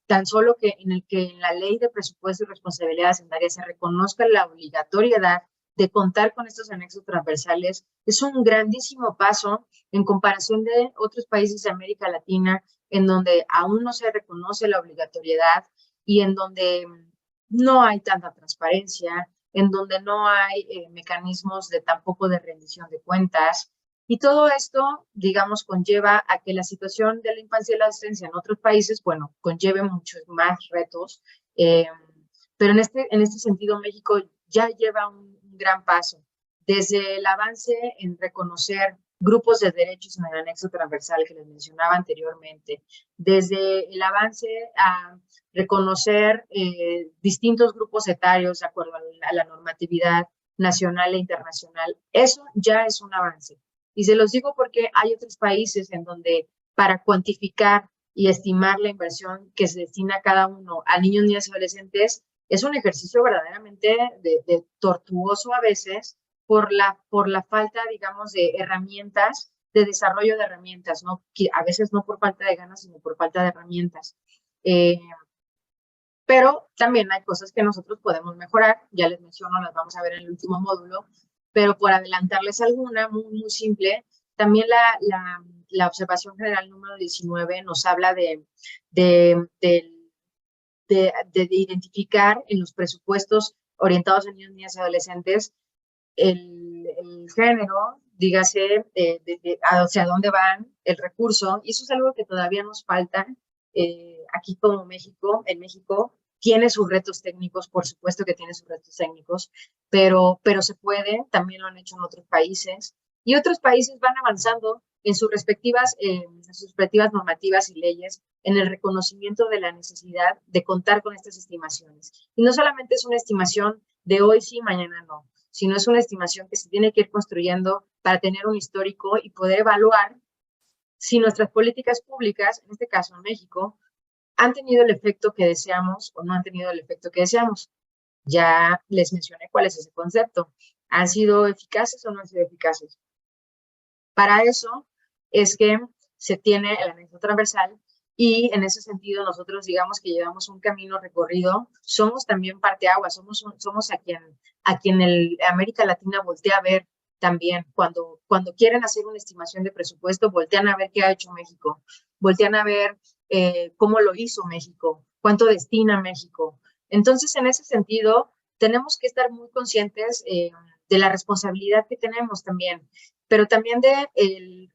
tan solo que en la Ley de Presupuesto y Responsabilidad Hacendaria se reconozca la obligatoriedad de contar con estos anexos transversales, es un grandísimo paso en comparación de otros países de América Latina, en donde aún no se reconoce la obligatoriedad y en donde no hay tanta transparencia, en donde no hay mecanismos tampoco de rendición de cuentas. Y todo esto, digamos, conlleva a que la situación de la infancia y la adolescencia en otros países, bueno, conlleve muchos más retos, pero en este sentido México ya lleva un gran paso, desde el avance en reconocer grupos de derechos en el anexo transversal que les mencionaba anteriormente, desde el avance a reconocer distintos grupos etarios de acuerdo a la normatividad nacional e internacional. Eso ya es un avance. Y se los digo porque hay otros países en donde para cuantificar y estimar la inversión que se destina a cada uno a niños, niñas y adolescentes es un ejercicio verdaderamente de tortuoso a veces por la falta, digamos, de herramientas, de desarrollo de herramientas, ¿no? Que a veces no por falta de ganas, sino por falta de herramientas. Pero también hay cosas que nosotros podemos mejorar, ya les menciono, las vamos a ver en el último módulo, pero por adelantarles alguna, muy, muy simple, también la observación general número 19 nos habla de identificar en los presupuestos orientados a niños, niñas y adolescentes el género, dígase, hacia dónde van el recurso, y eso es algo que todavía nos falta. Aquí como México, en México, tiene sus retos técnicos, por supuesto que tiene sus retos técnicos, pero se puede, también lo han hecho en otros países, y otros países van avanzando en sus respectivas normativas y leyes en el reconocimiento de la necesidad de contar con estas estimaciones. Y no solamente es una estimación de hoy sí, mañana no, sino es una estimación que se tiene que ir construyendo para tener un histórico y poder evaluar si nuestras políticas públicas, en este caso en México, han tenido el efecto que deseamos o no han tenido el efecto que deseamos. Ya les mencioné cuál es ese concepto. ¿Han sido eficaces o no han sido eficaces? Para eso es que se tiene el anexo transversal y en ese sentido nosotros digamos que llevamos un camino recorrido, somos también parteaguas, somos a quien América Latina voltea a ver también. Cuando quieren hacer una estimación de presupuesto, voltean a ver qué ha hecho México, voltean a ver cómo lo hizo México, cuánto destina México. Entonces, en ese sentido, tenemos que estar muy conscientes de la responsabilidad que tenemos también, pero también de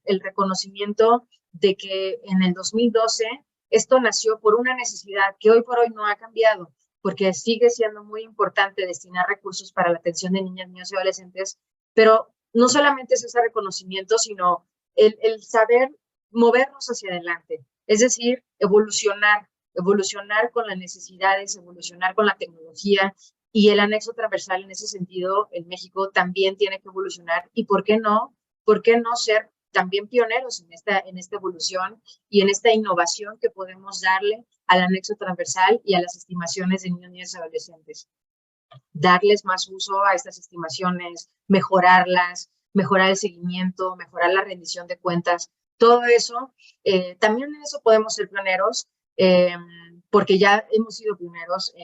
el reconocimiento de que en el 2012 esto nació por una necesidad que hoy por hoy no ha cambiado, porque sigue siendo muy importante destinar recursos para la atención de niñas, niños y adolescentes, pero no solamente es ese reconocimiento, sino el saber movernos hacia adelante, es decir, evolucionar con las necesidades, evolucionar con la tecnología, y el anexo transversal en ese sentido en México también tiene que evolucionar. ¿Y por qué no? ¿Por qué no ser también pioneros en esta evolución y en esta innovación que podemos darle al anexo transversal y a las estimaciones de niños, niñas y adolescentes? Darles más uso a estas estimaciones, mejorarlas, mejorar el seguimiento, mejorar la rendición de cuentas. Todo eso, también en eso podemos ser pioneros, porque ya hemos sido pioneros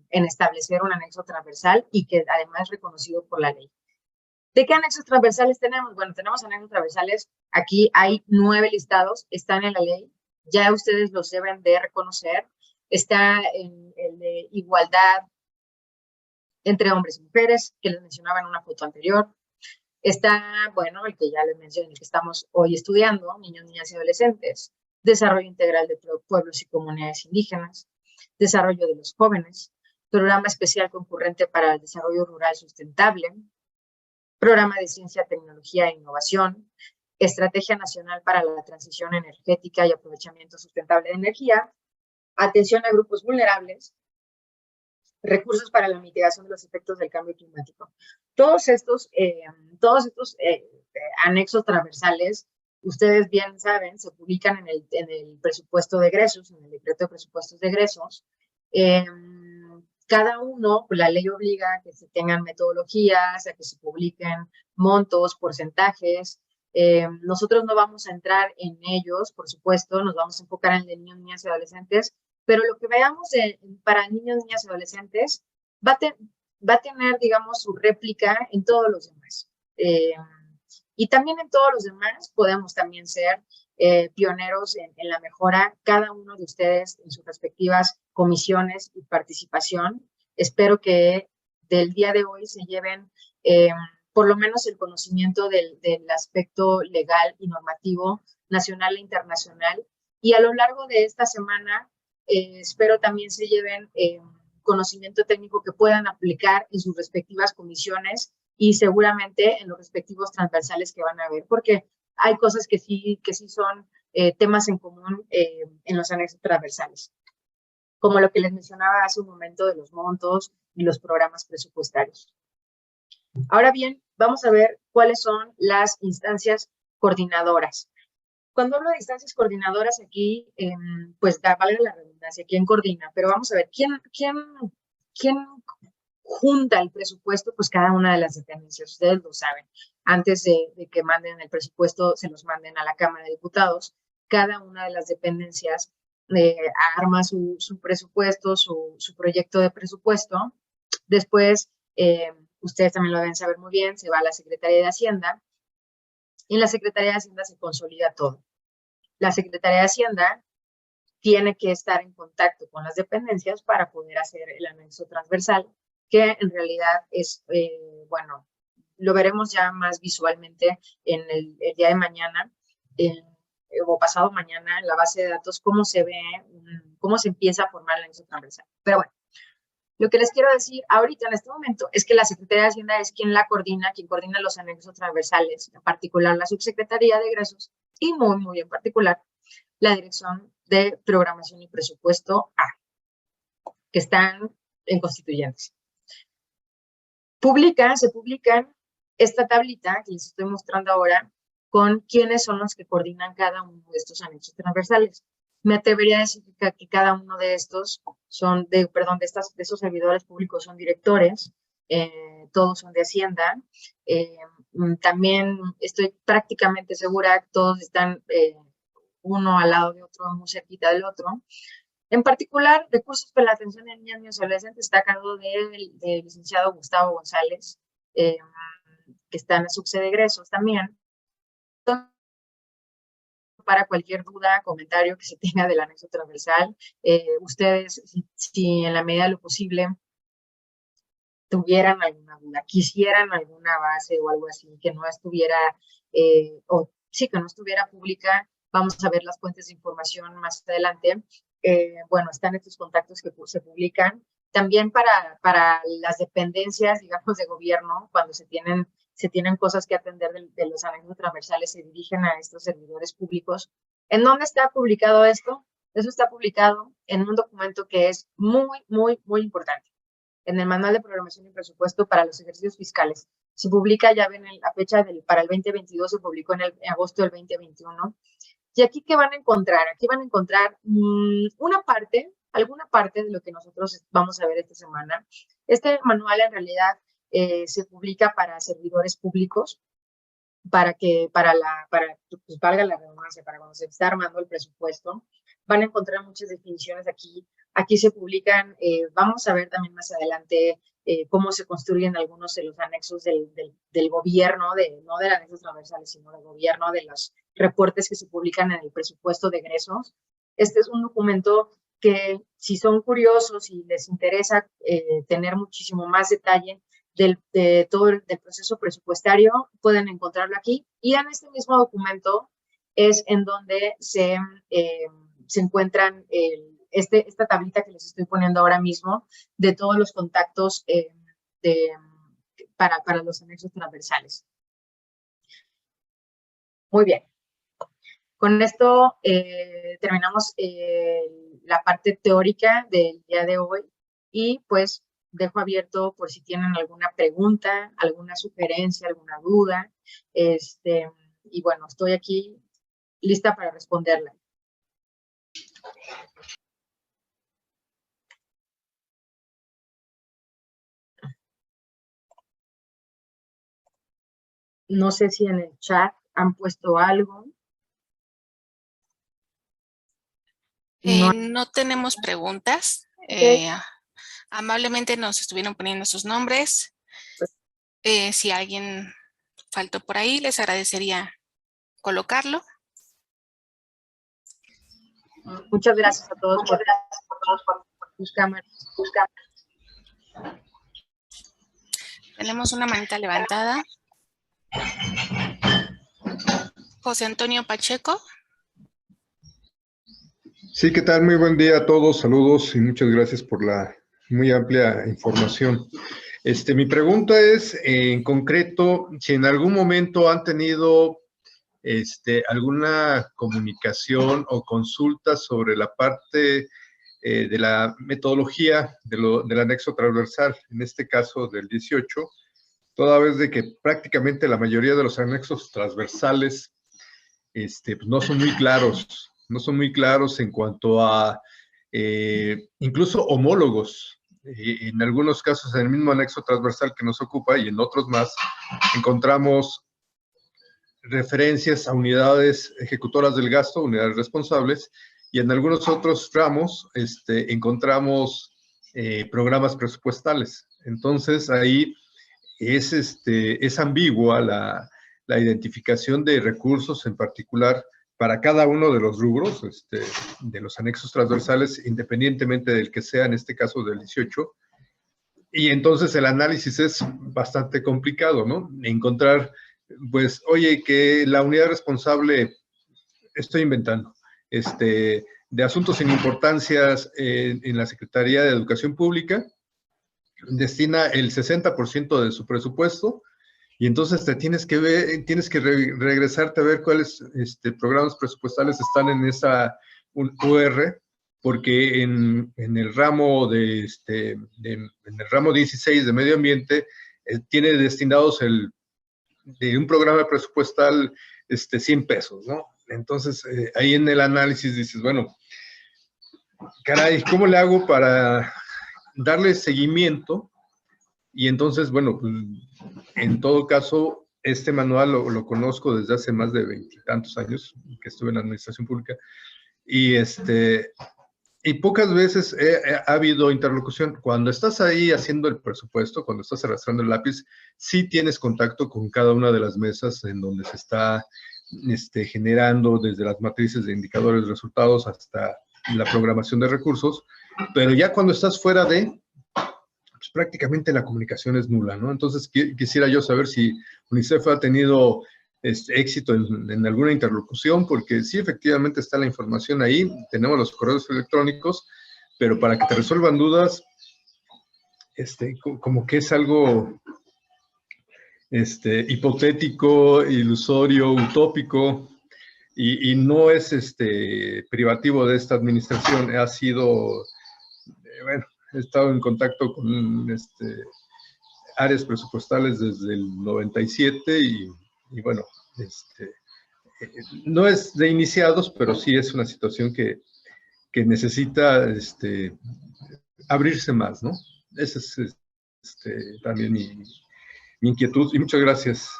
en establecer un anexo transversal y que además es reconocido por la ley. ¿De qué anexos transversales tenemos? Bueno, tenemos anexos transversales, aquí hay 9 listados, están en la ley, ya ustedes los deben de reconocer. Está en el de igualdad entre hombres y mujeres, que les mencionaba en una foto anterior. Está, bueno, el que ya les mencioné, el que estamos hoy estudiando, niños, niñas y adolescentes, desarrollo integral de pueblos y comunidades indígenas, desarrollo de los jóvenes, programa especial concurrente para el desarrollo rural sustentable, programa de ciencia, tecnología e innovación, estrategia nacional para la transición energética y aprovechamiento sustentable de energía, atención a grupos vulnerables, recursos para la mitigación de los efectos del cambio climático. Todos estos anexos transversales, ustedes bien saben, se publican en el presupuesto de egresos, en el decreto de presupuestos de egresos. Cada uno, la ley obliga a que se tengan metodologías, a que se publiquen montos, porcentajes. Nosotros no vamos a entrar en ellos, por supuesto, nos vamos a enfocar en el de niños, niñas y adolescentes, pero lo que veamos para niños, niñas y adolescentes va a tener, digamos, su réplica en todos los demás. Y también en todos los demás podemos también ser pioneros en la mejora, cada uno de ustedes en sus respectivas comisiones y participación. Espero que del día de hoy se lleven por lo menos el conocimiento del aspecto legal y normativo nacional e internacional, y a lo largo de esta semana espero también se lleven conocimiento técnico que puedan aplicar en sus respectivas comisiones y seguramente en los respectivos transversales que van a ver, porque hay cosas que sí son temas en común en los anexos transversales, como lo que les mencionaba hace un momento de los montos y los programas presupuestarios. Ahora bien, vamos a ver cuáles son las instancias coordinadoras. Cuando hablo de instancias coordinadoras aquí, pues vale la redundancia, ¿quién coordina? Pero vamos a ver, ¿quién junta el presupuesto? Pues cada una de las dependencias, ustedes lo saben. Antes de que manden el presupuesto, se los manden a la Cámara de Diputados. Cada una de las dependencias arma su presupuesto, su proyecto de presupuesto. Después, ustedes también lo deben saber muy bien, se va a la Secretaría de Hacienda. Y en la Secretaría de Hacienda se consolida todo. La Secretaría de Hacienda tiene que estar en contacto con las dependencias para poder hacer el anexo transversal, que en realidad es, bueno, lo veremos ya más visualmente en el día de mañana, o pasado mañana, en la base de datos, cómo se ve, cómo se empieza a formar el anexo transversal. Pero bueno, lo que les quiero decir ahorita en este momento es que la Secretaría de Hacienda es quien coordina los anexos transversales, en particular la Subsecretaría de Egresos y muy en particular la Dirección de Programación y Presupuesto A, que están en constituyentes. Se publican esta tablita que les estoy mostrando ahora con quiénes son los que coordinan cada uno de estos anexos transversales. Me atrevería a decir que cada uno de estos de esos servidores públicos son directores, todos son de Hacienda. También estoy prácticamente segura que todos están uno al lado de otro, muy cerquita del otro. En particular, recursos para la atención de niñas, niños y adolescentes está a cargo del licenciado Gustavo González, que está en la subsede de egresos también. Para cualquier duda, comentario que se tenga del anexo transversal, ustedes, si en la medida de lo posible tuvieran alguna duda, quisieran alguna base o algo así, que no estuviera, que no estuviera pública, vamos a ver las fuentes de información más adelante. Bueno, están estos contactos que se publican. También para las dependencias, digamos, de gobierno, cuando se tienen cosas que atender de los anexos transversales, se dirigen a estos servidores públicos. ¿En dónde está publicado esto? Eso está publicado en un documento que es muy, muy, muy importante. En el Manual de Programación y Presupuesto para los Ejercicios Fiscales. Se publica, ya ven la fecha para el 2022, se publicó en agosto del 2021. Y aquí, ¿qué van a encontrar? Aquí van a encontrar alguna parte de lo que nosotros vamos a ver esta semana. Este manual en realidad se publica para servidores públicos, para pues valga la redundancia, para cuando se está armando el presupuesto. Van a encontrar muchas definiciones aquí. Aquí se publican, vamos a ver también más adelante cómo se construyen algunos de los anexos del gobierno, no de anexos transversales, sino del gobierno, de los reportes que se publican en el presupuesto de egresos. Este es un documento que, si son curiosos y les interesa tener muchísimo más detalle de todo el proceso presupuestario, pueden encontrarlo aquí. Y en este mismo documento es en donde se encuentran esta tablita que les estoy poniendo ahora mismo de todos los contactos para los anexos transversales. Muy bien. Con esto terminamos la parte teórica del día de hoy y pues dejo abierto por si tienen alguna pregunta, alguna sugerencia, alguna duda. Y bueno, estoy aquí lista para responderla. No sé si en el chat han puesto algo. No tenemos preguntas. Okay. Amablemente nos estuvieron poniendo sus nombres. Si alguien faltó por ahí, les agradecería colocarlo. Muchas gracias a todos por sus cámaras. Tenemos una manita levantada. José Antonio Pacheco. Sí, ¿qué tal? Muy buen día a todos, saludos y muchas gracias por la muy amplia información. Mi pregunta es, en concreto, si en algún momento han tenido alguna comunicación o consulta sobre la parte de la metodología del anexo transversal, en este caso del 18, toda vez de que prácticamente la mayoría de los anexos transversales pues no son muy claros. No son muy claros en cuanto a incluso homólogos. En algunos casos, en el mismo anexo transversal que nos ocupa y en otros más, encontramos referencias a unidades ejecutoras del gasto, unidades responsables, y en algunos otros ramos encontramos programas presupuestales. Entonces, ahí es ambigua la identificación de recursos en particular para cada uno de los rubros de los anexos transversales, independientemente del que sea, en este caso del 18. Y entonces el análisis es bastante complicado, ¿no? Encontrar, pues, oye, que la unidad responsable, estoy inventando, de asuntos sin importancias en la Secretaría de Educación Pública, destina el 60% de su presupuesto. Y entonces tienes que regresarte a ver cuáles programas presupuestales están en esa UR, porque en el ramo en el ramo 16 de medio ambiente tiene destinados de un programa presupuestal 100 pesos, ¿no? Entonces ahí en el análisis dices, bueno, caray, ¿cómo le hago para darle seguimiento Y entonces, bueno, pues, en todo caso, este manual lo conozco desde hace más de 20 y tantos años que estuve en la administración pública, y pocas veces ha habido interlocución. Cuando estás ahí haciendo el presupuesto, cuando estás arrastrando el lápiz, sí tienes contacto con cada una de las mesas en donde se está generando desde las matrices de indicadores de resultados hasta la programación de recursos, pero ya cuando estás fuera de, pues prácticamente la comunicación es nula, ¿no? Entonces quisiera yo saber si UNICEF ha tenido éxito en alguna interlocución, porque sí, efectivamente está la información ahí, tenemos los correos electrónicos, pero para que te resuelvan dudas, como que es algo hipotético, ilusorio, utópico, y no es privativo de esta administración. Ha sido, bueno, he estado en contacto con áreas presupuestales desde el 97 y bueno, no es de iniciados, pero sí es una situación que necesita abrirse más, ¿no? Esa es también mi inquietud, y muchas gracias.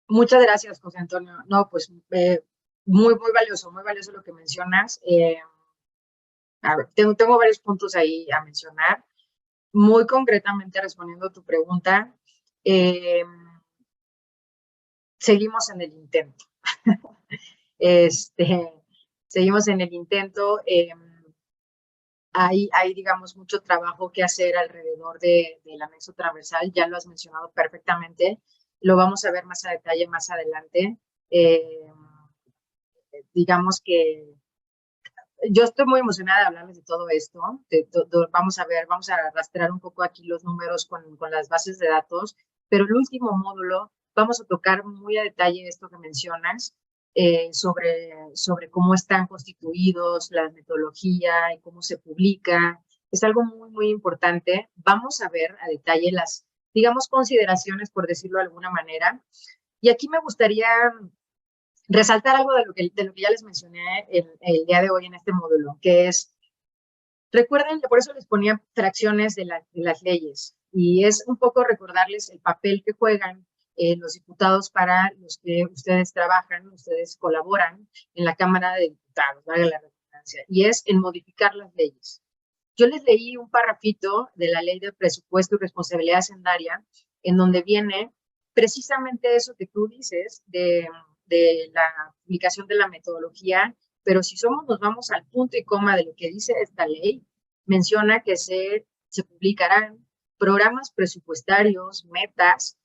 Muchas gracias, José Antonio. No, pues muy valioso lo que mencionas. A ver, tengo varios puntos ahí a mencionar. Muy concretamente, respondiendo a tu pregunta, seguimos en el intento. Seguimos en el intento. Hay, digamos, mucho trabajo que hacer alrededor del anexo transversal. Ya lo has mencionado perfectamente. Lo vamos a ver más a detalle más adelante. Digamos que yo estoy muy emocionada de hablarles de todo esto. Vamos a ver, vamos a rastrear un poco aquí los números con las bases de datos, pero el último módulo vamos a tocar muy a detalle esto que mencionas, sobre cómo están constituidos, la metodología y cómo se publica. Es algo muy importante. Vamos a ver a detalle las, digamos, consideraciones, por decirlo de alguna manera. Y aquí me gustaría resaltar algo de lo que ya les mencioné el día de hoy en este módulo, que es, recuerden, por eso les ponía fracciones de las leyes, y es un poco recordarles el papel que juegan los diputados para los que ustedes trabajan, ustedes colaboran en la Cámara de Diputados, valga la redundancia, y es en modificar las leyes. Yo les leí un parrafito de la Ley de Presupuesto y Responsabilidad Hacendaria, en donde viene precisamente eso que tú dices de la publicación de la metodología, pero si nos vamos al punto y coma de lo que dice esta ley, menciona que se publicarán programas presupuestarios, metas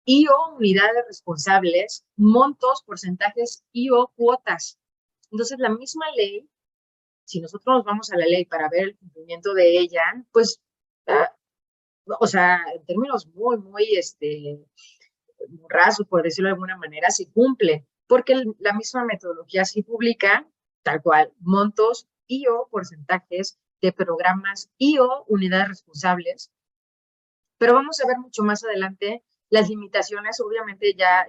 y/o unidades responsables, montos, porcentajes y/o cuotas. Entonces, la misma ley, si nosotros nos vamos a la ley para ver el cumplimiento de ella, pues, o sea, en términos muy raso, por decirlo de alguna manera, se cumple, porque la misma metodología sí publica, tal cual, montos y/o porcentajes de programas y/o unidades responsables, pero vamos a ver mucho más adelante las limitaciones. Obviamente ya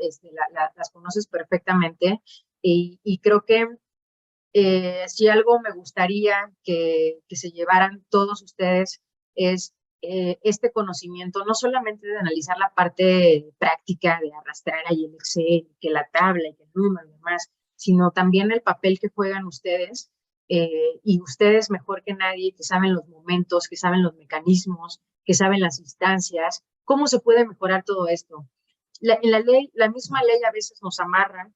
las conoces perfectamente, y creo que si algo me gustaría que se llevaran todos ustedes es este conocimiento, no solamente de analizar la parte práctica de arrastrar ahí el Excel, que la tabla y que el número y demás, sino también el papel que juegan ustedes, y ustedes mejor que nadie, que saben los momentos, que saben los mecanismos, que saben las instancias, cómo se puede mejorar todo esto. En la ley, la misma ley a veces nos amarra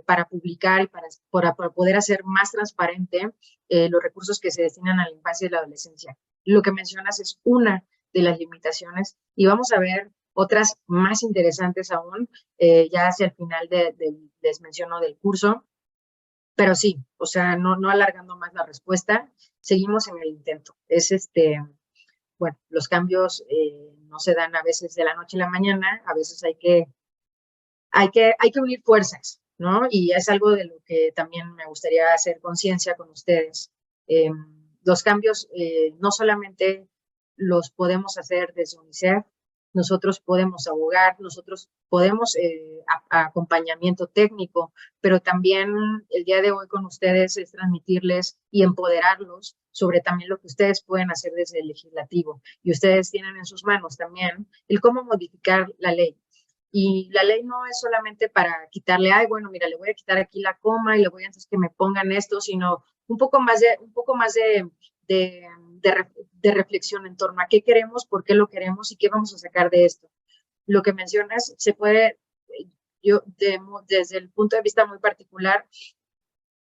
para publicar y para poder hacer más transparente los recursos que se destinan a la infancia y la adolescencia. Lo que mencionas es una de las limitaciones, y vamos a ver otras más interesantes aún, ya hacia el final les menciono del curso, pero sí, o sea, no alargando más la respuesta, seguimos en el intento. Bueno, los cambios no se dan a veces de la noche a la mañana, a veces hay que unir fuerzas, ¿no? Y es algo de lo que también me gustaría hacer conciencia con ustedes. Los cambios no solamente los podemos hacer desde UNICEF, nosotros podemos abogar, nosotros podemos acompañamiento técnico, pero también el día de hoy con ustedes es transmitirles y empoderarlos sobre también lo que ustedes pueden hacer desde el legislativo. Y ustedes tienen en sus manos también el cómo modificar la ley. Y la ley no es solamente para quitarle, ay, bueno, mira, le voy a quitar aquí la coma y le voy a entonces que me pongan esto, sino un poco más de reflexión en torno a qué queremos, por qué lo queremos y qué vamos a sacar de esto. Lo que mencionas se puede, desde el punto de vista muy particular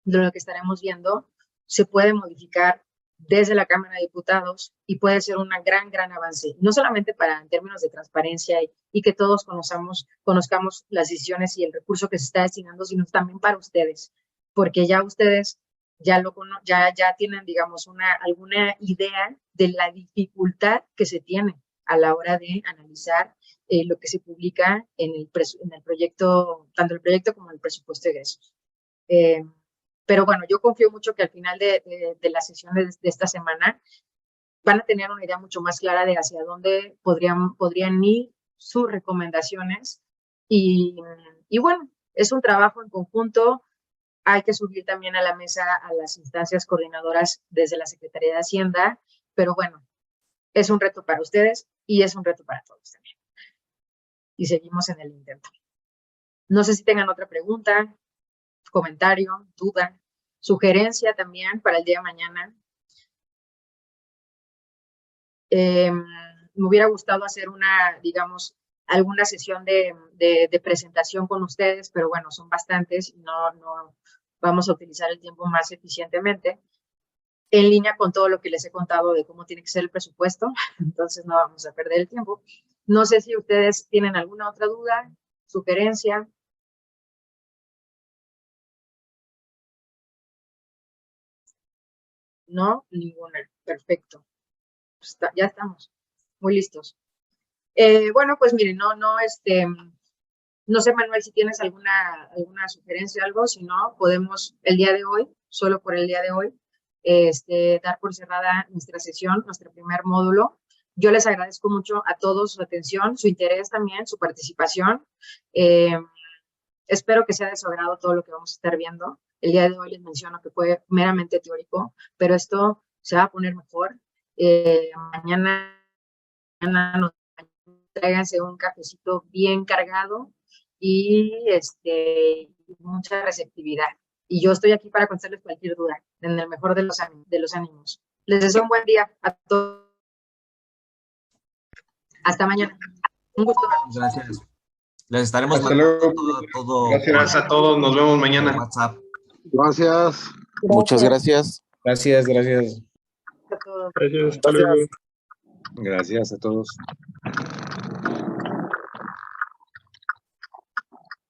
de lo que estaremos viendo, se puede modificar desde la Cámara de Diputados y puede ser un gran avance, no solamente en términos de transparencia y que todos conozcamos las decisiones y el recurso que se está destinando, sino también para ustedes, porque ya ustedes ya tienen, digamos, alguna idea de la dificultad que se tiene a la hora de analizar lo que se publica en el proyecto, tanto el proyecto como el presupuesto de egresos. Pero bueno, yo confío mucho que al final de las sesiones de esta semana van a tener una idea mucho más clara de hacia dónde podrían ir sus recomendaciones. Y bueno, es un trabajo en conjunto. Hay que subir también a la mesa a las instancias coordinadoras desde la Secretaría de Hacienda, pero bueno, es un reto para ustedes y es un reto para todos también. Y seguimos en el intento. No sé si tengan otra pregunta, comentario, duda, sugerencia también para el día de mañana. Me hubiera gustado hacer alguna sesión de presentación con ustedes, pero bueno, son bastantes y no vamos a utilizar el tiempo más eficientemente, en línea con todo lo que les he contado de cómo tiene que ser el presupuesto, entonces no vamos a perder el tiempo. No sé si ustedes tienen alguna otra duda, sugerencia. No, ninguna. Perfecto. Ya estamos muy listos. Bueno, pues miren, no sé, Manuel, si tienes alguna sugerencia o algo, si no, podemos el día de hoy, solo por el día de hoy, dar por cerrada nuestra sesión, nuestro primer módulo. Yo les agradezco mucho a todos su atención, su interés también, su participación. Espero que sea de su agrado todo lo que vamos a estar viendo. El día de hoy les menciono que fue meramente teórico, pero esto se va a poner mejor. Mañana tráiganse un cafecito bien cargado y mucha receptividad. Y yo estoy aquí para contestarles cualquier duda, en el mejor de los ánimos. Les deseo un buen día a todos. Hasta mañana. Un gusto. Gracias. Les estaremos Hasta luego. todo. Gracias a todos. Nos vemos mañana. WhatsApp. Gracias. Muchas gracias. Gracias. Gracias. Hasta luego. Gracias a todos.